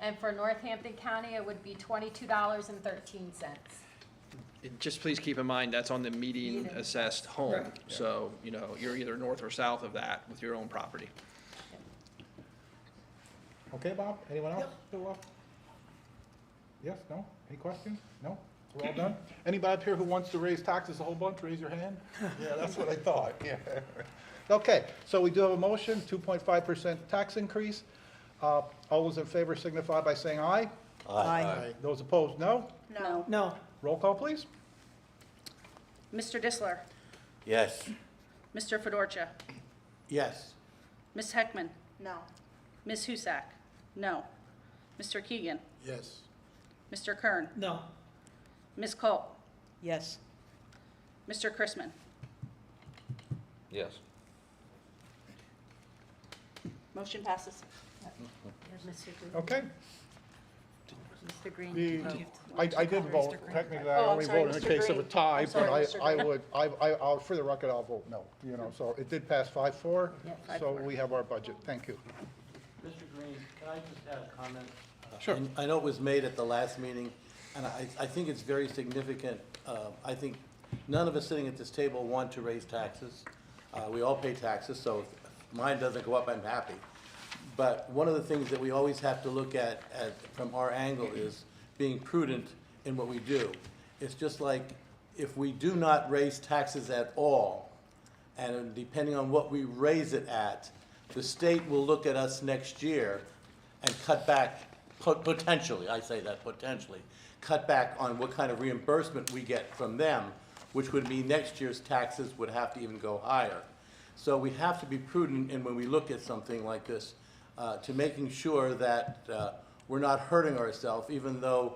And for Northampton County, it would be $22.13. Just please keep in mind, that's on the median assessed home. Right. So, you know, you're either north or south of that with your own property. Okay, Bob? Anyone else? Still up? Yes, no? Any questions? No? We're all done? Anybody up here who wants to raise taxes a whole bunch, raise your hand? Yeah, that's what I thought, yeah. Okay, so we do have a motion, 2.5% tax increase. All those in favor signify by saying aye. Aye. Those opposed, no? No. No. Roll call, please. Mr. Disler, Yes. Mr. Fedorcha, Yes. Ms. Heckman, No. Ms. Husak, no. Mr. Keegan, Yes. Mr. Kern, No. Ms. Colt, Yes. Mr. Chrisman. Yes. Motion passes. Okay. Mr. Green. The, I did vote, technically, I Oh, I'm only sorry, voted in Mr. case of a Green. tie, I'm sorry, but Mr. I Green. would, I'll, for the record, I'll vote no, you know, so it did pass 5-4, so we have our budget, thank you. Mr. Green, can I just add a comment? Sure. I know it was made at the last meeting, and I think it's very significant. I think none of us sitting at this table want to raise taxes. We all pay taxes, so if mine doesn't go up, I'm happy. But one of the things that we always have to look at from our angle is being prudent in what we do. It's just like if we do not raise taxes at all, and depending on what we raise it at, the state will look at us next year and cut back, potentially, I say that, potentially, cut back on what kind of reimbursement we get from them, which would mean next year's taxes would have to even go higher. So we have to be prudent in when we look at something like this, to making sure that we're not hurting ourselves, even though,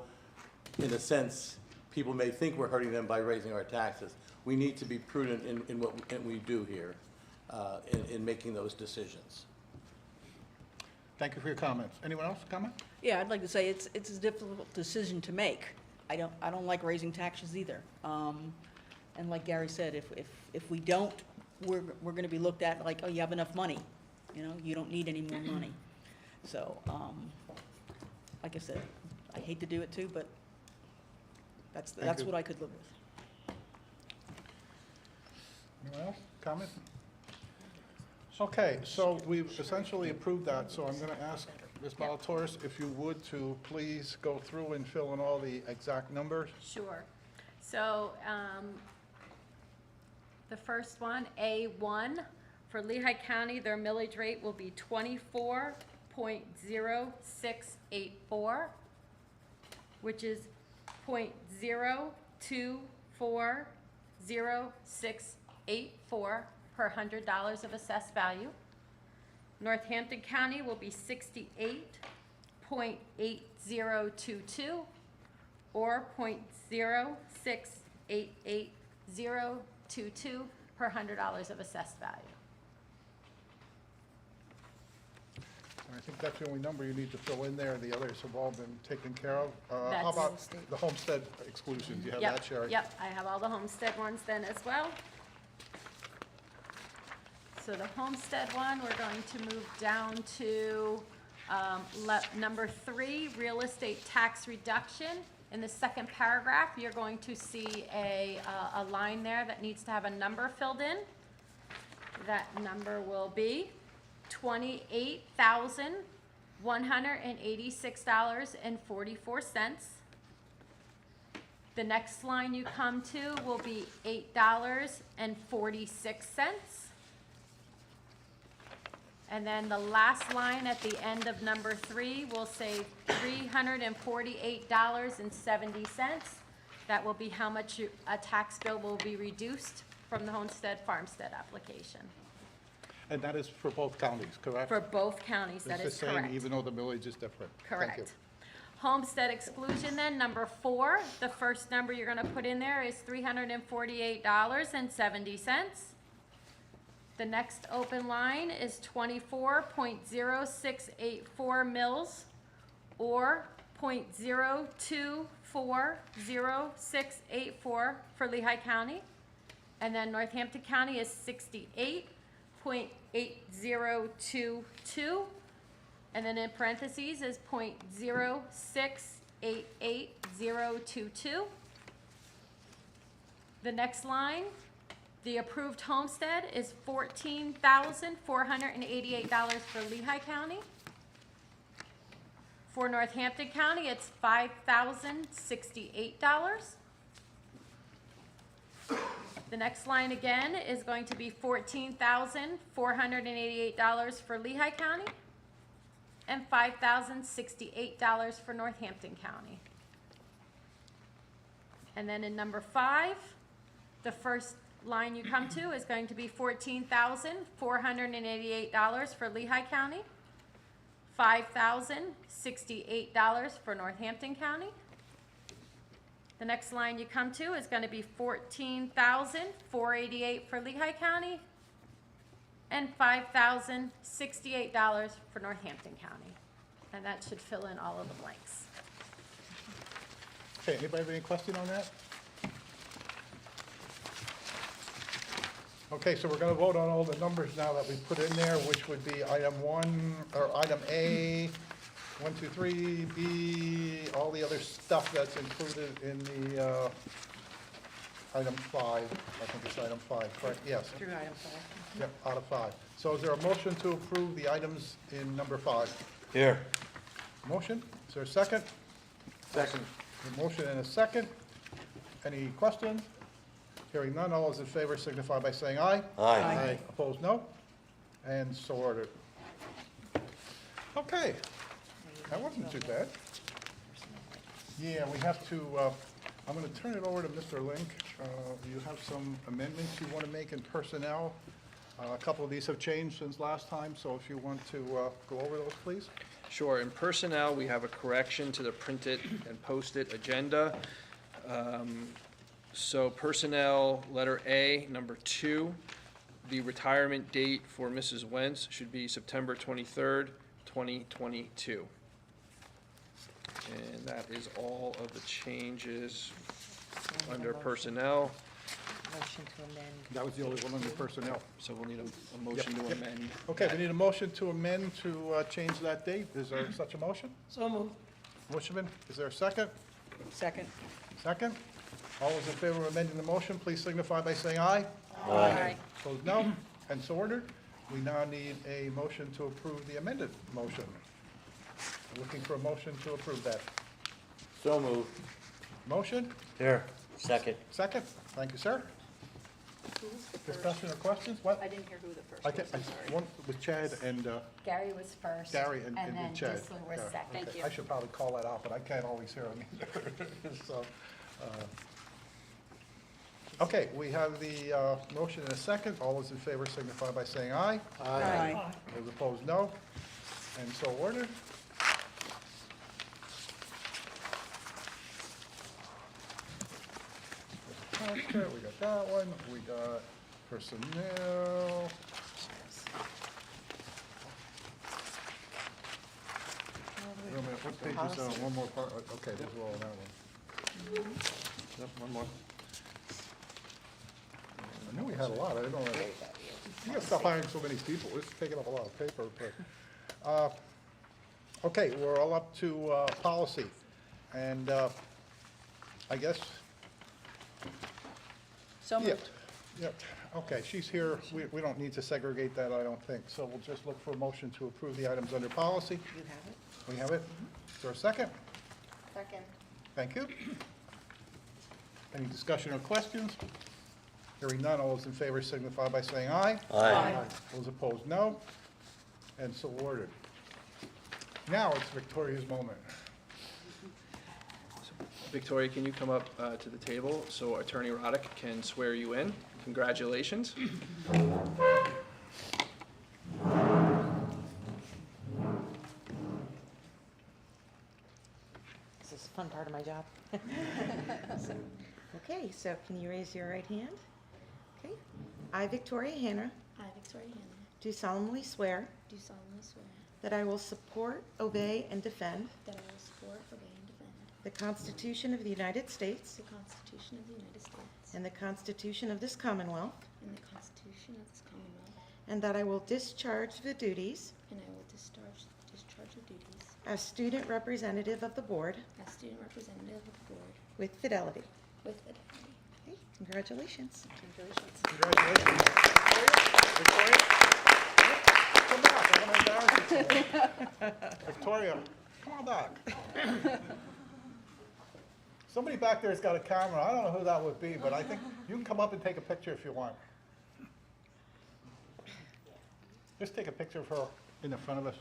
in a sense, people may think we're hurting them by raising our taxes. We need to be prudent in what we do here, in making those decisions. Thank you for your comments. Anyone else comment? Yeah, I'd like to say it's a difficult decision to make. I don't like raising taxes either. And like Gary said, if we don't, we're going to be looked at like, oh, you have enough money. You know, you don't need any more money. So, like I said, I hate to do it too, but that's you. what I could live with. Anyone else? Comment? Okay, so we've essentially approved that, so I'm going to ask Ms. Balatoris if you would to please go through and fill in all the exact numbers. Sure. So, the first one, A1, for Lehigh County, their millage rate will be 24.0684, which is 0.024064 per $100 of assessed value. Northampton County will be 68.8022 or 0.0688022 per $100 of assessed value. I think that's the only number you need to fill in there. The others have all been taken care of. How That's- about the homestead exclusion? Do you have that, Sherry? Yep, I have all the homestead ones then as well. So the homestead one, we're going to move down to number 3, real estate tax reduction. In the second paragraph, you're going to see a line there that needs to have a number filled in. That number will be $28,186.44. The next line you come to will be $8.46. And then the last line at the end of number 3 will say $348.70. That will be how much a tax bill will be reduced from the homestead farmstead application. And that is for both counties, correct? For both counties, that is It's the same, correct. even though the millage is different. Thank you. Correct. Homestead exclusion then, number 4, the first number you're gonna put in there is $348.70. The next open line is 24.0684 mils or 0.024064 for Lehigh County. And then Northampton County is 68.8022. And then in parentheses is 0.0688022. The next line, the approved homestead is $14,488 for Lehigh County. For Northampton County, it's $5,068. The next line again is going to be $14,488 for Lehigh County and $5,068 for Northampton County. And then in number 5, the first line you come to is going to be $14,488 for Lehigh County, $5,068 for Northampton County. The next line you come to is going to be $14,488 for Lehigh County and $5,068 for Northampton County. And that should fill in all of the blanks. Okay, anybody have any question on that? Okay, so we're gonna vote on all the numbers now that we put in there, which would be item 1, or item A, 1, 2, 3, B, all the other stuff that's included in the, item 5. I think it's item 5, correct? Yes. Through item 5. Yep, out of 5. So is there a motion to approve the items in number 5? Here. Motion? Is there a second? Second. A motion and a second. Any questions? Hearing none, all those in favor signify by saying aye. Aye. Opposed, no. And so ordered. Okay, that wasn't too bad. Yeah, we have to, I'm going to turn it over to Mr. Link. You have some amendments you want to make in personnel. A couple of these have changed since last time, so if you want to go over those, please. Sure. In personnel, we have a correction to the printed and posted agenda. So personnel, letter A, number 2, the retirement date for Mrs. Wentz should be September 23rd, 2022. And that is all of the changes under personnel. Motion to amend. That was the only one under personnel. So we'll need a motion to amend. Okay, we need a motion to amend to change that date. Is there such a motion? So moved. Motion been, is there a second? Second. Second? All those in favor of amending the motion, please signify by saying aye. Aye. Opposed, no. And so ordered. We now need a motion to approve the amended motion. Looking for a motion to approve that. So moved. Motion? Here, second. Second? Thank you, sir. Discussion or questions? What? I didn't hear who the first I was, can, I'm sorry. one with Chad and, Gary was first. Gary and then Chad. Gisler was Yeah, second. Thank okay. you. I should probably call that out, but I can't always hear him either. So, okay, we have the motion and a second. All those in favor signify by saying aye. Aye. Those opposed, no. And so ordered. Okay, we got that one. We got personnel. Wait a minute, what page is that? One more part, okay, those are all on that one. Yep, one more. I knew we had a lot, I didn't know that. You gotta stop hiring so many people, it's taking up a lot of paper, but, okay, we're all up to, policy. And, I guess, So moved. yep, okay, she's here, we don't need to segregate that, I don't think, so we'll just look for a motion to approve the items under policy. You have it? We have it. Is there a second? Second. Thank you. Any discussion or questions? Hearing none, all those in favor signify by saying aye. Aye. Those opposed, no. And so ordered. Now it's Victoria's moment. Victoria, can you come up to the table so Attorney Roddick can swear you in? Congratulations. This is a fun part of my job. Okay, so can you raise your right hand? Okay. I, Victoria Hanna, I, Victoria Hanna, do solemnly swear do solemnly swear that I will support, obey, and defend that I will support, obey, and defend the Constitution of the United States the Constitution of the United States and the Constitution of this Commonwealth, and the Constitution of this Commonwealth, and that I will discharge the duties and I will discharge the duties as student representative of the board as student representative of the board with fidelity. with fidelity. Okay, congratulations. Congratulations. Congratulations. Victoria? Come back, I want to embarrass you today. Victoria, come on back. Somebody back there's got a camera. I don't know who that would be, but I think you can come up and take a picture if you want. Just take a picture of her in the front of us. Do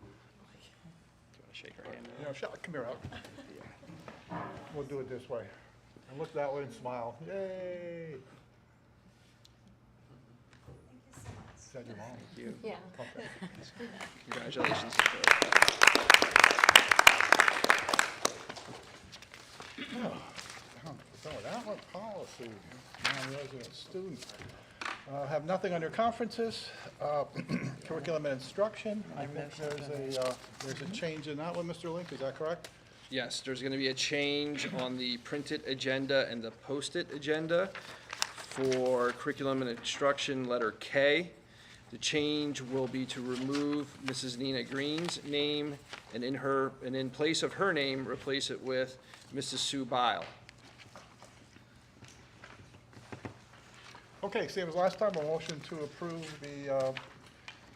you want to shake her hand? You know, come here, out. We'll do it this way. And look that way and smile. Yay! Is that your mom? You. Yeah. Okay. Congratulations. That one, policy, non-resident student. Have nothing under conferences. Curriculum and instruction. I think there's a change in that one, Mr. Link, is that correct? Yes, there's going to be a change on the printed agenda and the post-it agenda for curriculum and instruction, letter K. The change will be to remove Mrs. Nina Green's name and in place of her name, replace it with Mrs. Sue Bile. Okay, same as last time, a motion to approve the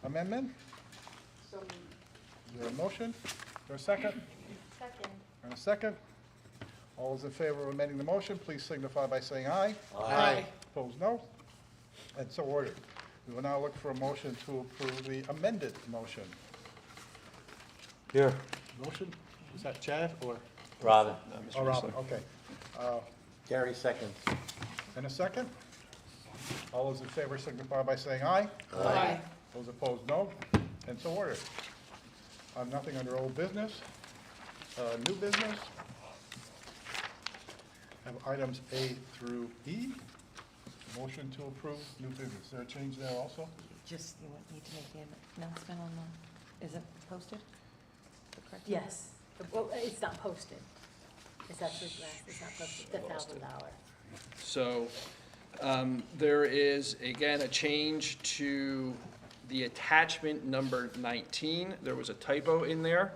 amendment. So moved. Is there a motion? Is there a second? Second. And a second. All those in favor of amending the motion, please signify by saying aye. Aye. Opposed, no. And so ordered. We will now look for a motion to approve the amended motion. Here, Motion, is that Chad or? Robin. Oh, Robin, okay. Gary seconds. And a second? All those in favor signify by saying aye. Aye. Those opposed, no. And so ordered. Nothing under old business. New business. Have items A through E. Motion to approve new business. Is there a change there also? Just, you need to make the announcement on the, is it posted? The correct one? Yes. Well, it's not posted. It's actually, it's not posted, the $1,000. So there is, again, a change to the attachment number 19. There was a typo in there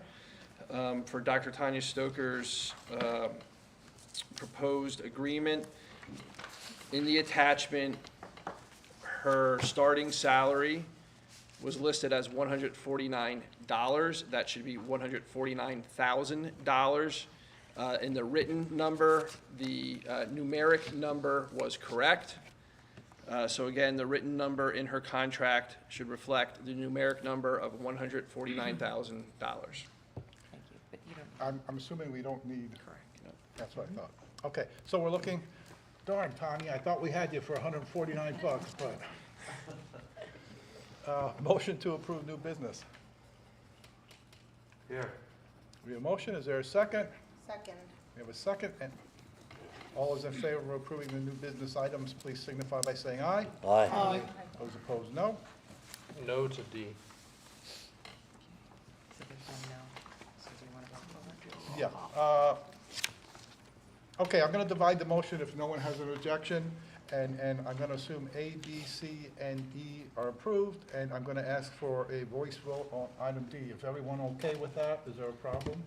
for Dr. Tanya Stoker's proposed agreement. In the attachment, her starting salary was listed as $149. That should be $149,000. In the written number, the numeric number was correct. So again, the written number in her contract should reflect the numeric number of $149,000. Thank you, but you don't, I'm assuming we don't need, correct. that's what I thought. Okay, so we're looking, darn, Tanya, I thought we had you for 149 bucks, but. Motion to approve new business. Here. We have a motion, is there a second? Second. We have a second, and all those in favor of approving the new business items, please signify by saying aye. Aye. Those opposed, no. No to D. So there's one no. So do you want to go forward? Yeah. Okay, I'm going to divide the motion if no one has an objection, and I'm going to assume A, B, C, and E are approved, and I'm going to ask for a voice vote on item D. Is everyone okay with that? Is there a problem?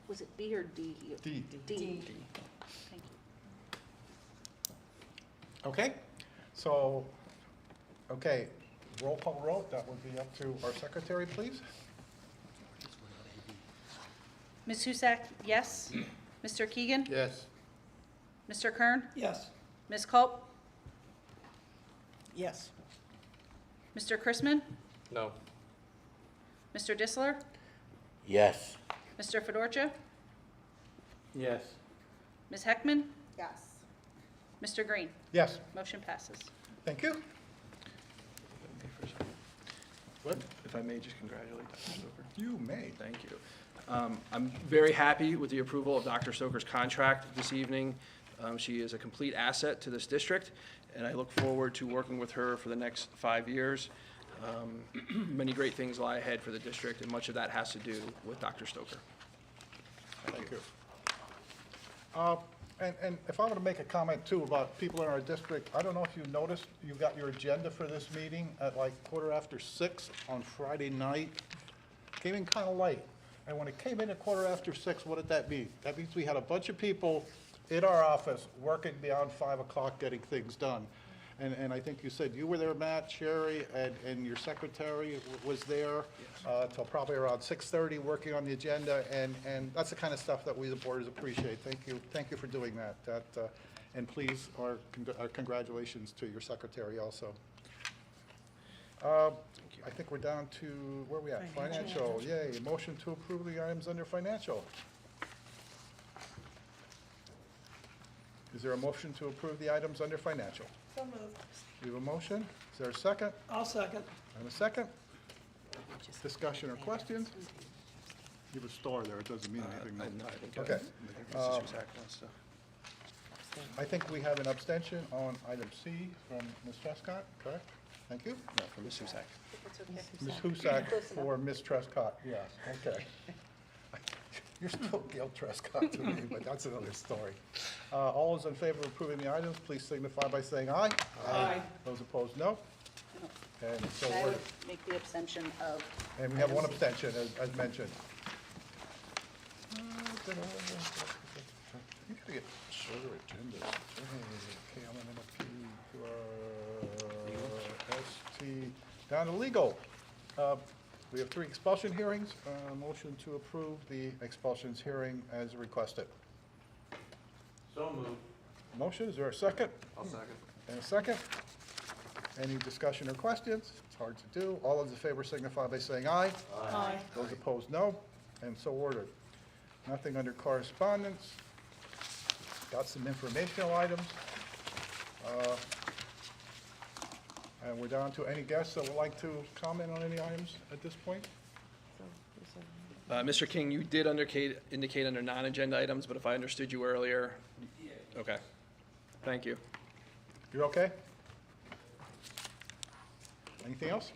Was it B or D? D. D. Thank you. Okay, so, okay, roll call vote, that would be up to our secretary, please. Ms. Husak, yes. Mr. Keegan? Yes. Mr. Kern? Yes. Ms. Culp? Yes. Mr. Chrisman? No. Mr. Disler? Yes. Mr. Fedorcha? Yes. Ms. Heckman? Yes. Mr. Green? Yes, Motion passes. thank you. What? If I may just congratulate Dr. Stoker. You may. Thank you. I'm very happy with the approval of Dr. Stoker's contract this evening. She is a complete asset to this district, and I look forward to working with her for the next 5 years. Many great things lie ahead for the district, and much of that has to do with Dr. Stoker. Thank you. And if I were to make a comment too about people in our district, I don't know if you noticed, you got your agenda for this meeting at like 6:15 on Friday night. Came in kind of late. And when it came in at 6:15, what did that mean? That means we had a bunch of people in our office working beyond 5 o'clock getting things done. And I think you said you were there, Matt, Sherry, and your secretary was there till probably around 6:30 working on the agenda, and that's the kind of stuff that we, the boarders, appreciate. Thank you for doing that. And please, our congratulations to your secretary also. I think we're down to, where are we at? Financial, yay. Motion to approve the items under financial. Is there a motion to approve the items under financial? So moved. We have a motion. Is there a second? I'll second. And a second? Discussion or questions? You have a star there, it doesn't mean anything. No, I think, Okay. Mrs. Cusack wants to. I think we have an abstention on item C from Ms. Trescott, correct? Thank you. No, for Ms. Cusack. Ms. Husak for Ms. Trescott, yes, okay. You're still Gail Trescott to me, but that's another story. All those in favor of approving the items, please signify by saying aye. Aye. Those opposed, no. And so I we're, would make the abstention of. and we have one abstention, as mentioned. You gotta get shorter agendas. Okay, I'm gonna ST, down to legal. We have 3 expulsion hearings. Motion to approve the expulsions hearing as requested. So moved. Motion, is there a second? I'll second. And a second? Any discussion or questions? It's hard to do. All those in favor signify by saying aye. Aye. Those opposed, no. And so ordered. Nothing under correspondence. Got some informational items. And we're down to any guests that would like to comment on any items at this point? Mr. King, you did indicate under non-agenda items, but if I understood you earlier, okay. Thank you. You're okay? Anything else?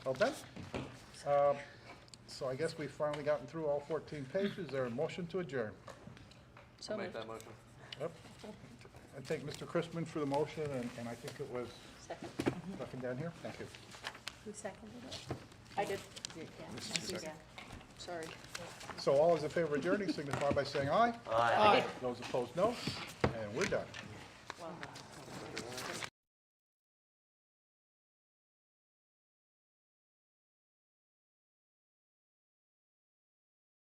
All done? So I guess we've finally gotten through all 14 pages. Is there a motion to adjourn? So Make moved. that motion. Yep. I take Mr. Chrisman for the motion, and I think it was Second. nothing down here. Thank you. Who seconded it? I did. Mrs. Cusack. Sorry. So all those in favor of adjourning signify by saying aye. Aye. Those opposed, no. And we're done. on that.